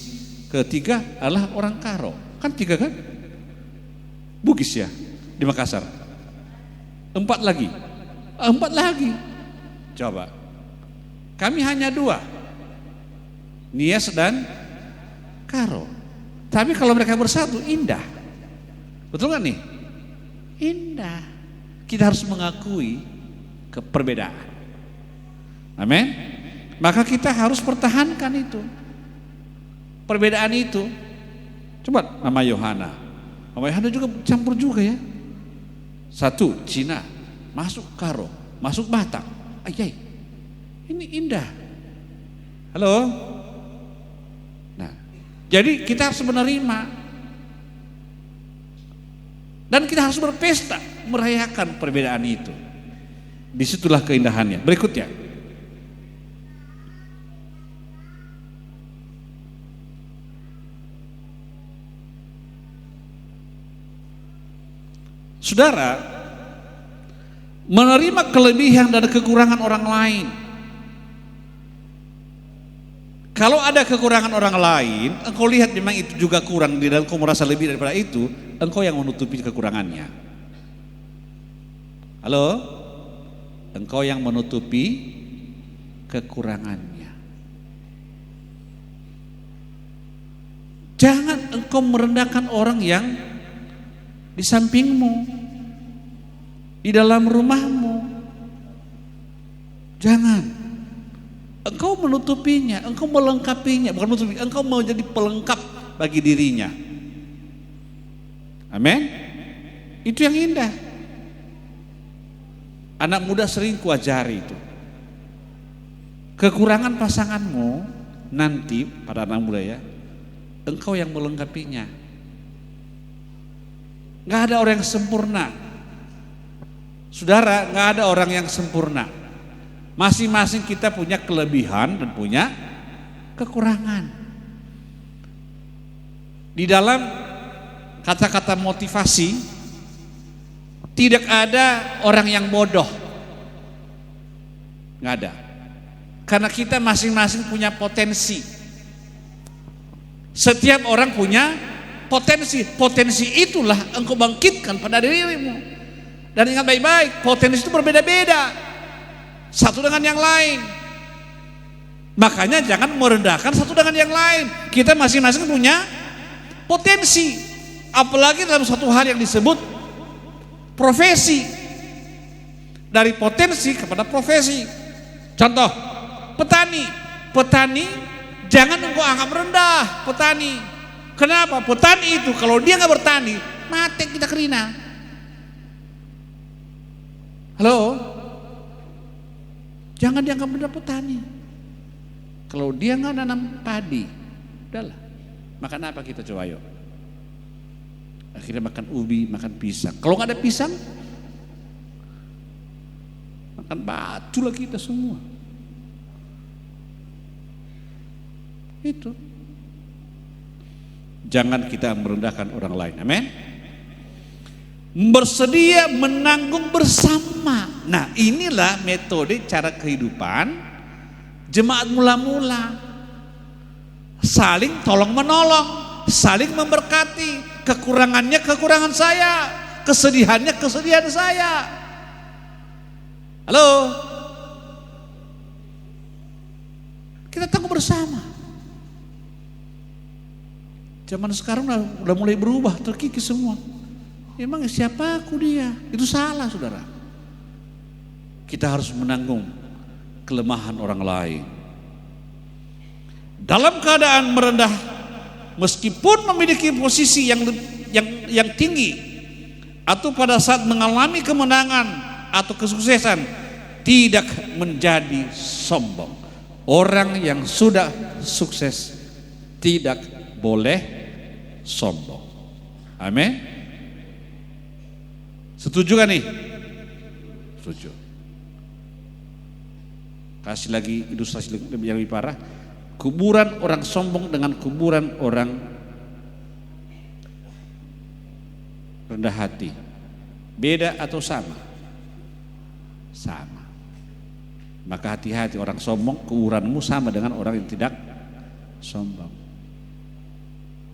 [SPEAKER 2] ketiga adalah orang Karo. Kan 3 kan? Bugis ya di Makassar. 4 lagi. Coba. Kami hanya 2. Nias dan Karo. Tapi kalau mereka bersatu indah. Betul kan nih? Indah. Kita harus mengakui keperbedaan. Amin. Maka kita harus pertahankan itu, perbedaan itu. Coba Mama Yohana juga campur juga ya. Satu Cina, masuk Karo, masuk Batak. Ayai, ini indah. Halo. Nah, jadi kita harus menerima dan kita harus berpesta merayakan perbedaan itu. Disitulah keindahannya. Berikutnya, saudara, menerima kelebihan dan kekurangan orang lain. Kalau ada kekurangan orang lain, engkau lihat memang itu juga kurang dan engkau merasa lebih daripada itu, engkau yang menutupi kekurangannya. Halo? Engkau yang menutupi kekurangannya. Jangan engkau merendahkan orang yang di sampingmu, di dalam rumahmu. Jangan. Engkau menutupinya, engkau melengkapinya, bukan menutupi, engkau mau jadi pelengkap bagi dirinya. Amin. Itu yang indah. Anak muda sering kuajari itu. Kekurangan pasanganmu nanti pada anak muda ya, engkau yang melengkapinya. Gak ada orang yang sempurna. Saudara, gak ada orang yang sempurna. Masing-masing kita punya kelebihan dan punya kekurangan. Di dalam kata-kata motivasi, tidak ada orang yang bodoh. Gak ada. Karena kita masing-masing punya potensi. Setiap orang punya potensi. Potensi itulah engkau bangkitkan pada dirimu. Dan ingat baik-baik, potensi itu berbeda-beda satu dengan yang lain. Makanya jangan merendahkan satu dengan yang lain. Kita masing-masing punya potensi. Apalagi dalam satu hal yang disebut profesi. Dari potensi kepada profesi. Contoh, petani. Petani jangan engkau anggap rendah petani. Kenapa? Petani itu kalau dia nggak bertani, mati kita kerina. Halo? Jangan dianggap rendah petani. Kalau dia nggak nanam padi, udahlah. Makan apa kita coba yuk? Akhirnya makan ubi, makan pisang. Kalau nggak ada pisang, makan batu lah kita semua. Itu. Jangan kita merendahkan orang lain. Amin. Bersedia menanggung bersama. Nah, inilah metode cara kehidupan jemaat mula-mula. Saling tolong menolong, saling memberkati. Kekurangannya kekurangan saya, kesedihannya kesedihan saya. Halo? Kita tanggung bersama. Zaman sekarang udah mulai berubah, terkikis semua. Emang siapa aku dia? Itu salah, saudara. Kita harus menanggung kelemahan orang lain. Dalam keadaan merendah, meskipun memiliki posisi yang tinggi, atau pada saat mengalami kemenangan atau kesuksesan, tidak menjadi sombong. Orang yang sudah sukses tidak boleh sombong. Amin. Setuju kan nih? Setuju. Kasih lagi ilustrasi yang lebih parah. Kuburan orang sombong dengan kuburan orang rendah hati, beda atau sama? Sama. Maka hati-hati, orang sombong kuburanmu sama dengan orang yang tidak sombong.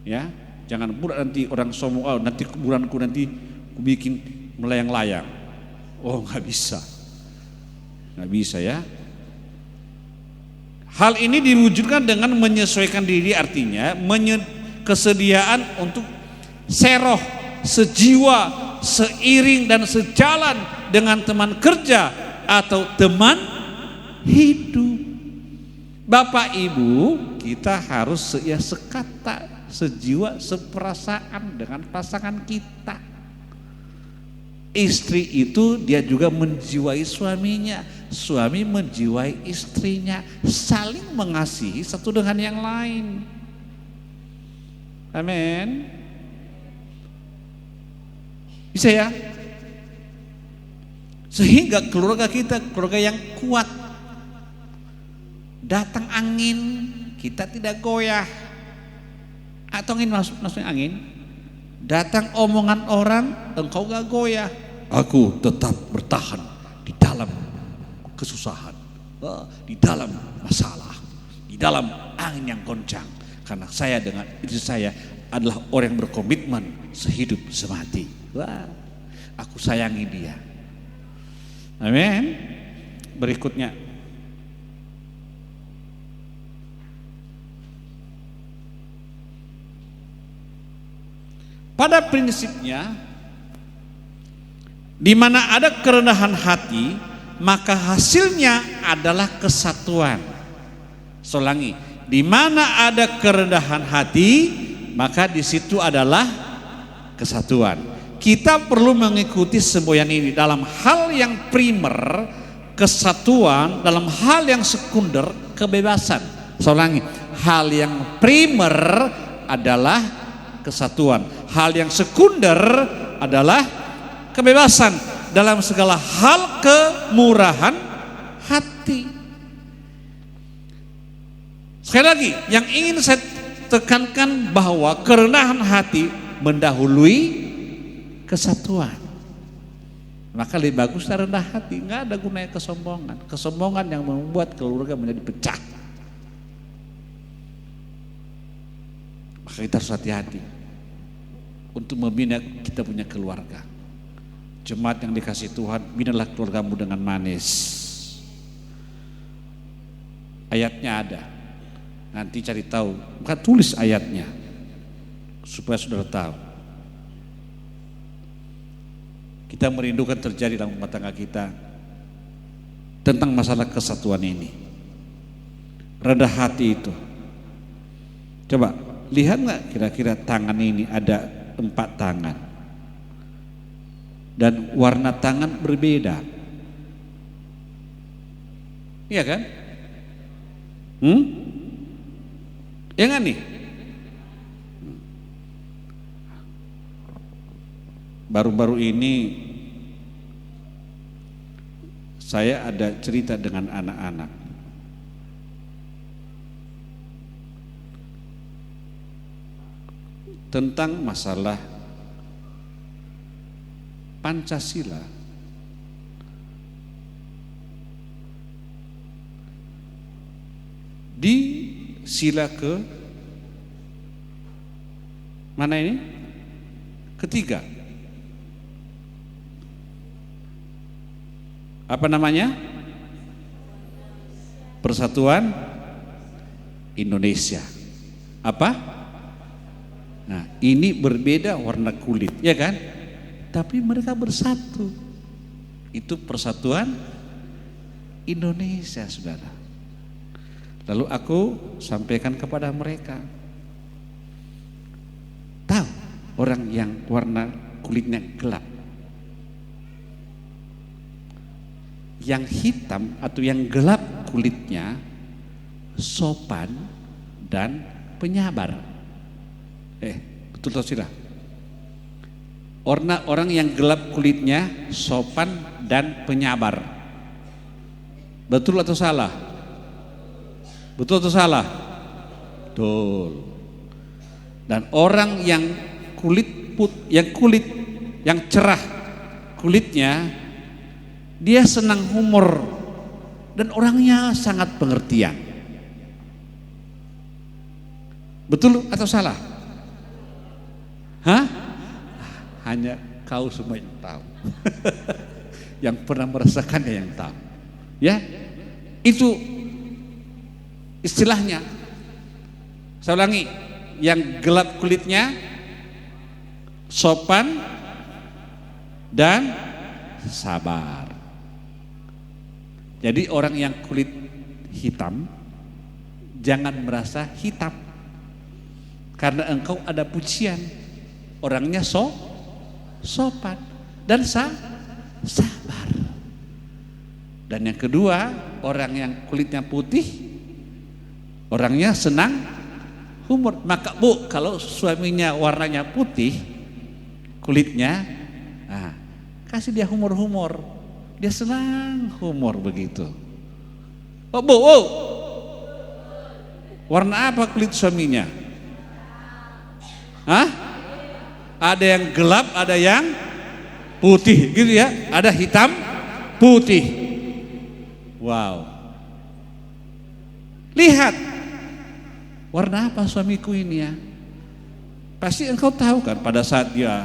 [SPEAKER 2] Ya, jangan pula nanti orang sombong, oh nanti kuburanku nanti kubikin melayang-layang. Oh, nggak bisa ya. Hal ini diwujudkan dengan menyesuaikan diri, artinya kesediaan untuk seroh, sejiwa, seiring dan sejalan dengan teman kerja atau teman hidup. Bapak Ibu, kita harus sekata, sejiwa, seperasaan dengan pasangan kita. Istri itu dia juga menjiwai suaminya, suami menjiwai istrinya, saling mengasihi satu dengan yang lain. Amin. Bisa ya? Sehingga keluarga kita keluarga yang kuat. Datang angin, kita tidak goyah. Atau angin maksudnya angin. Datang omongan orang, engkau gak goyah. Aku tetap bertahan di dalam kesusahan, di dalam masalah, di dalam angin yang goncang. Karena saya dengan istri saya adalah orang yang berkomitmen sehidup semati. Wah, aku sayangi dia. Amin. Berikutnya, pada prinsipnya, di mana ada kerendahan hati, maka hasilnya adalah kesatuan. Solangi, di mana ada kerendahan hati, maka di situ adalah kesatuan. Kita perlu mengikuti semboyan ini dalam hal yang primer, kesatuan, dalam hal yang sekunder, kebebasan. Solangi, hal yang primer adalah kesatuan, hal yang sekunder adalah kebebasan dalam segala hal kemurahan hati. Sekali lagi, yang ingin saya tekankan bahwa kerendahan hati mendahului kesatuan. Maka lebih bagus rendah hati, nggak ada gunanya kesombongan. Kesombongan yang membuat keluarga menjadi pecah. Maka kita harus hati-hati untuk membina kita punya keluarga. Jemaat yang dikasih Tuhan, binalah keluargamu dengan manis. Ayatnya ada, nanti cari tahu, maka tulis ayatnya supaya saudara tahu. Kita merindukan terjadi dalam rumah tangga kita tentang masalah kesatuan ini. Rendah hati itu. Coba lihat nggak kira-kira tangan ini ada 4 tangan dan warna tangan berbeda. Iya kan? Ya nggak nih? Baru-baru ini saya ada cerita dengan anak-anak. Tentang masalah Pancasila. Di sila ke mana ini? Ketiga. Apa namanya? Persatuan Indonesia. Apa? Nah, ini berbeda warna kulit, ya kan? Tapi mereka bersatu. Itu persatuan Indonesia, saudara. Lalu aku sampaikan kepada mereka, tahu orang yang warna kulitnya gelap, yang hitam atau yang gelap kulitnya sopan dan penyabar. Betul atau tidak? Orang yang gelap kulitnya sopan dan penyabar. Betul atau salah? Betul atau salah? Betul. Dan orang yang yang cerah kulitnya, dia senang humor dan orangnya sangat pengertian. Betul atau salah? Hah? Hanya kau semua yang tahu. Yang pernah merasakannya yang tahu. Ya, itu istilahnya. Saya ulangi, yang gelap kulitnya sopan dan sabar. Jadi orang yang kulit hitam jangan merasa hitam. Karena engkau ada pujian, orangnya sopan dan sabar. Dan yang kedua, orang yang kulitnya putih, orangnya senang humor. Maka Bu, kalau suaminya warnanya putih kulitnya, kasih dia humor-humor, dia senang humor begitu. Oh Bu, warna apa kulit suaminya? Ada yang gelap, ada yang putih, gitu ya. Ada hitam, putih. Wow. Lihat, warna apa suamiku ini ya? Pasti engkau tahu kan pada saat dia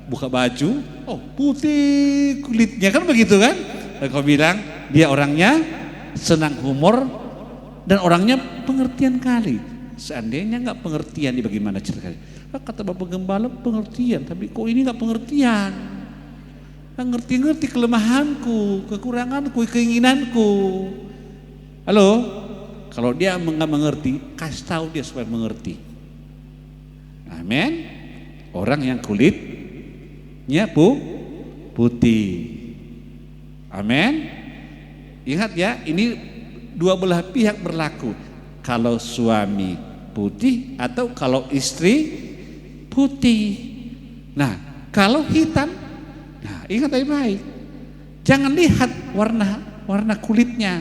[SPEAKER 2] buka baju, oh putih kulitnya, kan begitu kan? Engkau bilang dia orangnya senang humor dan orangnya pengertian kali. Seandainya nggak pengertian, dia bagaimana ceritanya? Kata Bapak Gembala pengertian, tapi kok ini nggak pengertian? Nggak ngerti kelemahanku, kekuranganku, keinginanku. Halo, kalau dia nggak mengerti, kasih tahu dia supaya mengerti. Amin. Orang yang kulitnya putih. Amin. Ingat ya, ini dua belah pihak berlaku. Kalau suami putih atau kalau istri putih. Nah, kalau hitam, nah ingat baik-baik. Jangan lihat warna kulitnya.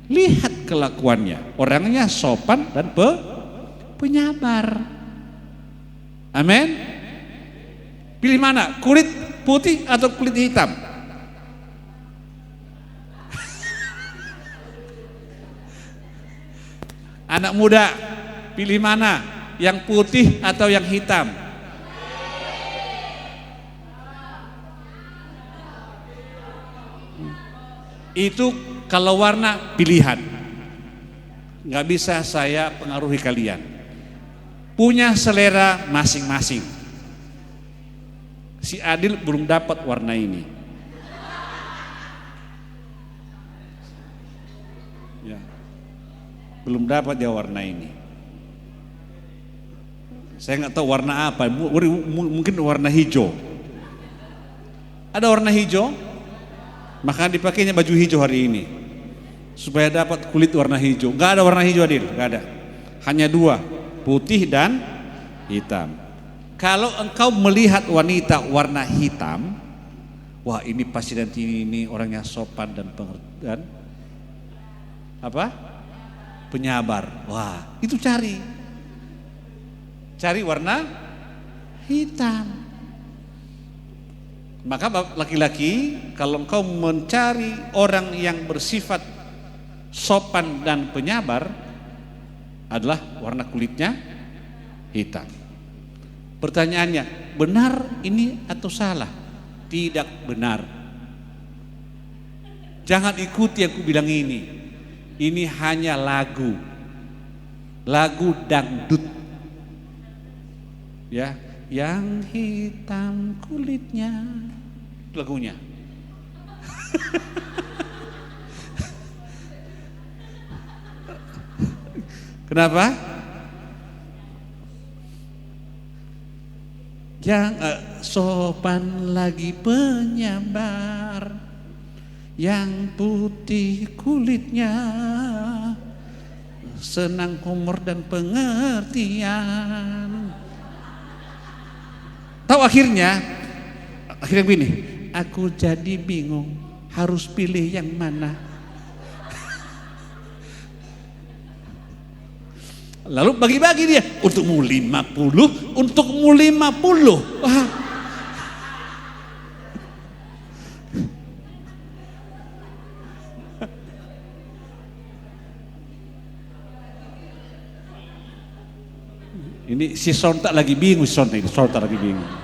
[SPEAKER 2] Lihat kelakuannya. Orangnya sopan dan penyabar. Amin. Pilih mana? Kulit putih atau kulit hitam? Anak muda, pilih mana? Yang putih atau yang hitam? Itu kalau warna pilihan. Nggak bisa saya pengaruhi kalian. Punya selera masing-masing. Si Adil belum dapat warna ini. Ya. Belum dapat dia warna ini. Saya nggak tahu warna apa, mungkin warna hijau. Ada warna hijau, maka dipakainya baju hijau hari ini supaya dapat kulit warna hijau. Nggak ada warna hijau Adil, nggak ada. Hanya dua, putih dan hitam. Kalau engkau melihat wanita warna hitam, wah ini pasti nanti ini orangnya sopan dan pengertian, penyabar. Wah itu cari warna hitam. Maka laki-laki, kalau engkau mencari orang yang bersifat sopan dan penyabar, adalah warna kulitnya hitam. Pertanyaannya, benar ini atau salah? Tidak benar. Jangan ikuti yang kubilang ini. Ini hanya lagu dangdut. Ya, yang hitam kulitnya, lagunya. Kenapa? Yang sopan lagi penyabar, yang putih kulitnya, senang humor dan pengertian. Tahu akhirnya begini, aku jadi bingung harus pilih yang mana. Lalu bagi-bagi dia, untukmu 50, untukmu 50. Wah. Ini si Sontak lagi bingung, Sontak lagi bingung.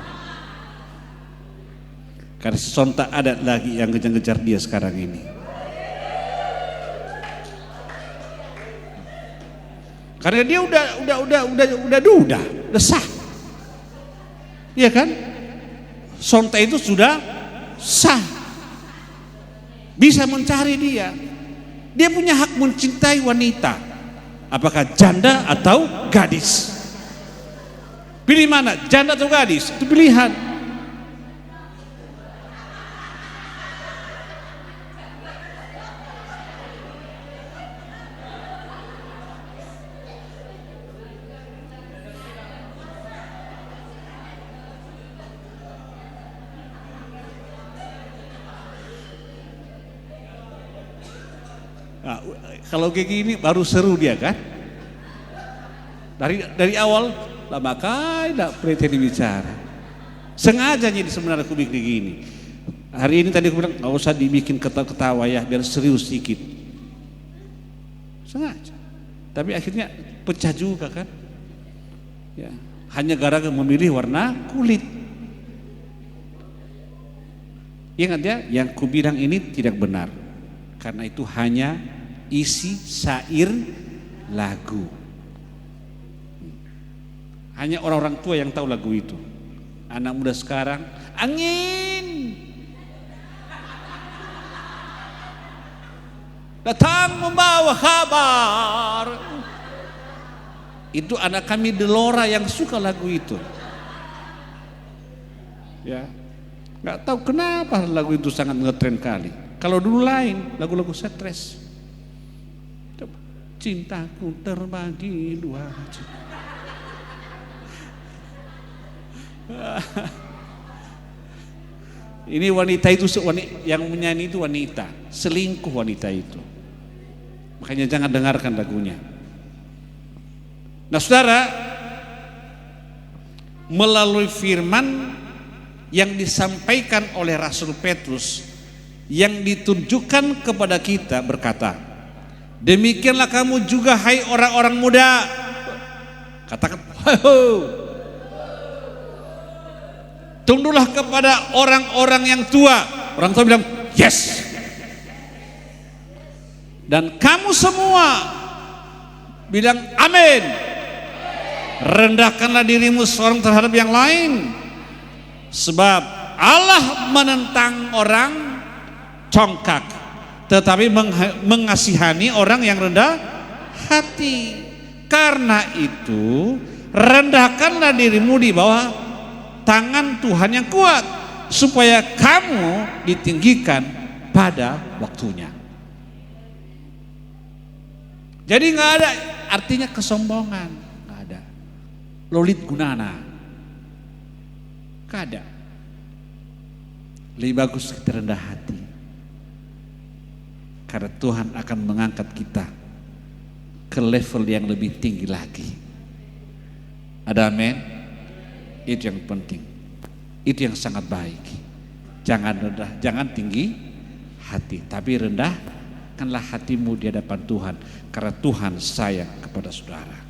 [SPEAKER 2] Karena si Sontak ada lagi yang ngejar-ngejar dia sekarang ini. Karena dia udah sah. Iya kan? Sontak itu sudah sah. Bisa mencari dia. Dia punya hak mencintai wanita. Apakah janda atau gadis? Pilih mana, janda atau gadis? Itu pilihan. Nah, kalau kayak gini baru seru dia kan? Dari awal lama kali tidak pretend bicara. Sengaja jadi sebenarnya aku bikin gini. Hari ini tadi aku bilang nggak usah dibikin ketawa-ketawa ya, biar serius sedikit. Sengaja. Tapi akhirnya pecah juga kan? Ya, hanya gara-gara memilih warna kulit. Ingat ya, yang kubilang ini tidak benar. Karena itu hanya isi syair lagu. Hanya orang-orang tua yang tahu lagu itu. Anak muda sekarang, angin datang membawa kabar. Itu anak kami Delora yang suka lagu itu. Ya, nggak tahu kenapa lagu itu sangat ngetren kali. Kalau dulu lain, lagu-lagu stres. Cintaku terbagi dua. Ini wanita itu, yang menyanyi itu wanita, selingkuh wanita itu. Makanya jangan dengarkan lagunya. Nah saudara, melalui firman yang disampaikan oleh Rasul Petrus, yang ditunjukkan kepada kita berkata, demikianlah kamu juga hai orang-orang muda. Katakan, tunduklah kepada orang-orang yang tua. Orang tua bilang, yes. Dan kamu semua bilang amin. Rendahkanlah dirimu seorang terhadap yang lain. Sebab Allah menentang orang congkak, tetapi mengasihani orang yang rendah hati. Karena itu rendahkanlah dirimu di bawah tangan Tuhan yang kuat, supaya kamu ditinggikan pada waktunya. Jadi nggak ada artinya kesombongan, nggak ada. Lolit gunana, nggak ada. Lebih bagus kita rendah hati, karena Tuhan akan mengangkat kita ke level yang lebih tinggi lagi. Ada amin? Itu yang penting, itu yang sangat baik. Jangan rendah, jangan tinggi hati, tapi rendahkanlah hatimu di hadapan Tuhan, karena Tuhan sayang kepada saudara.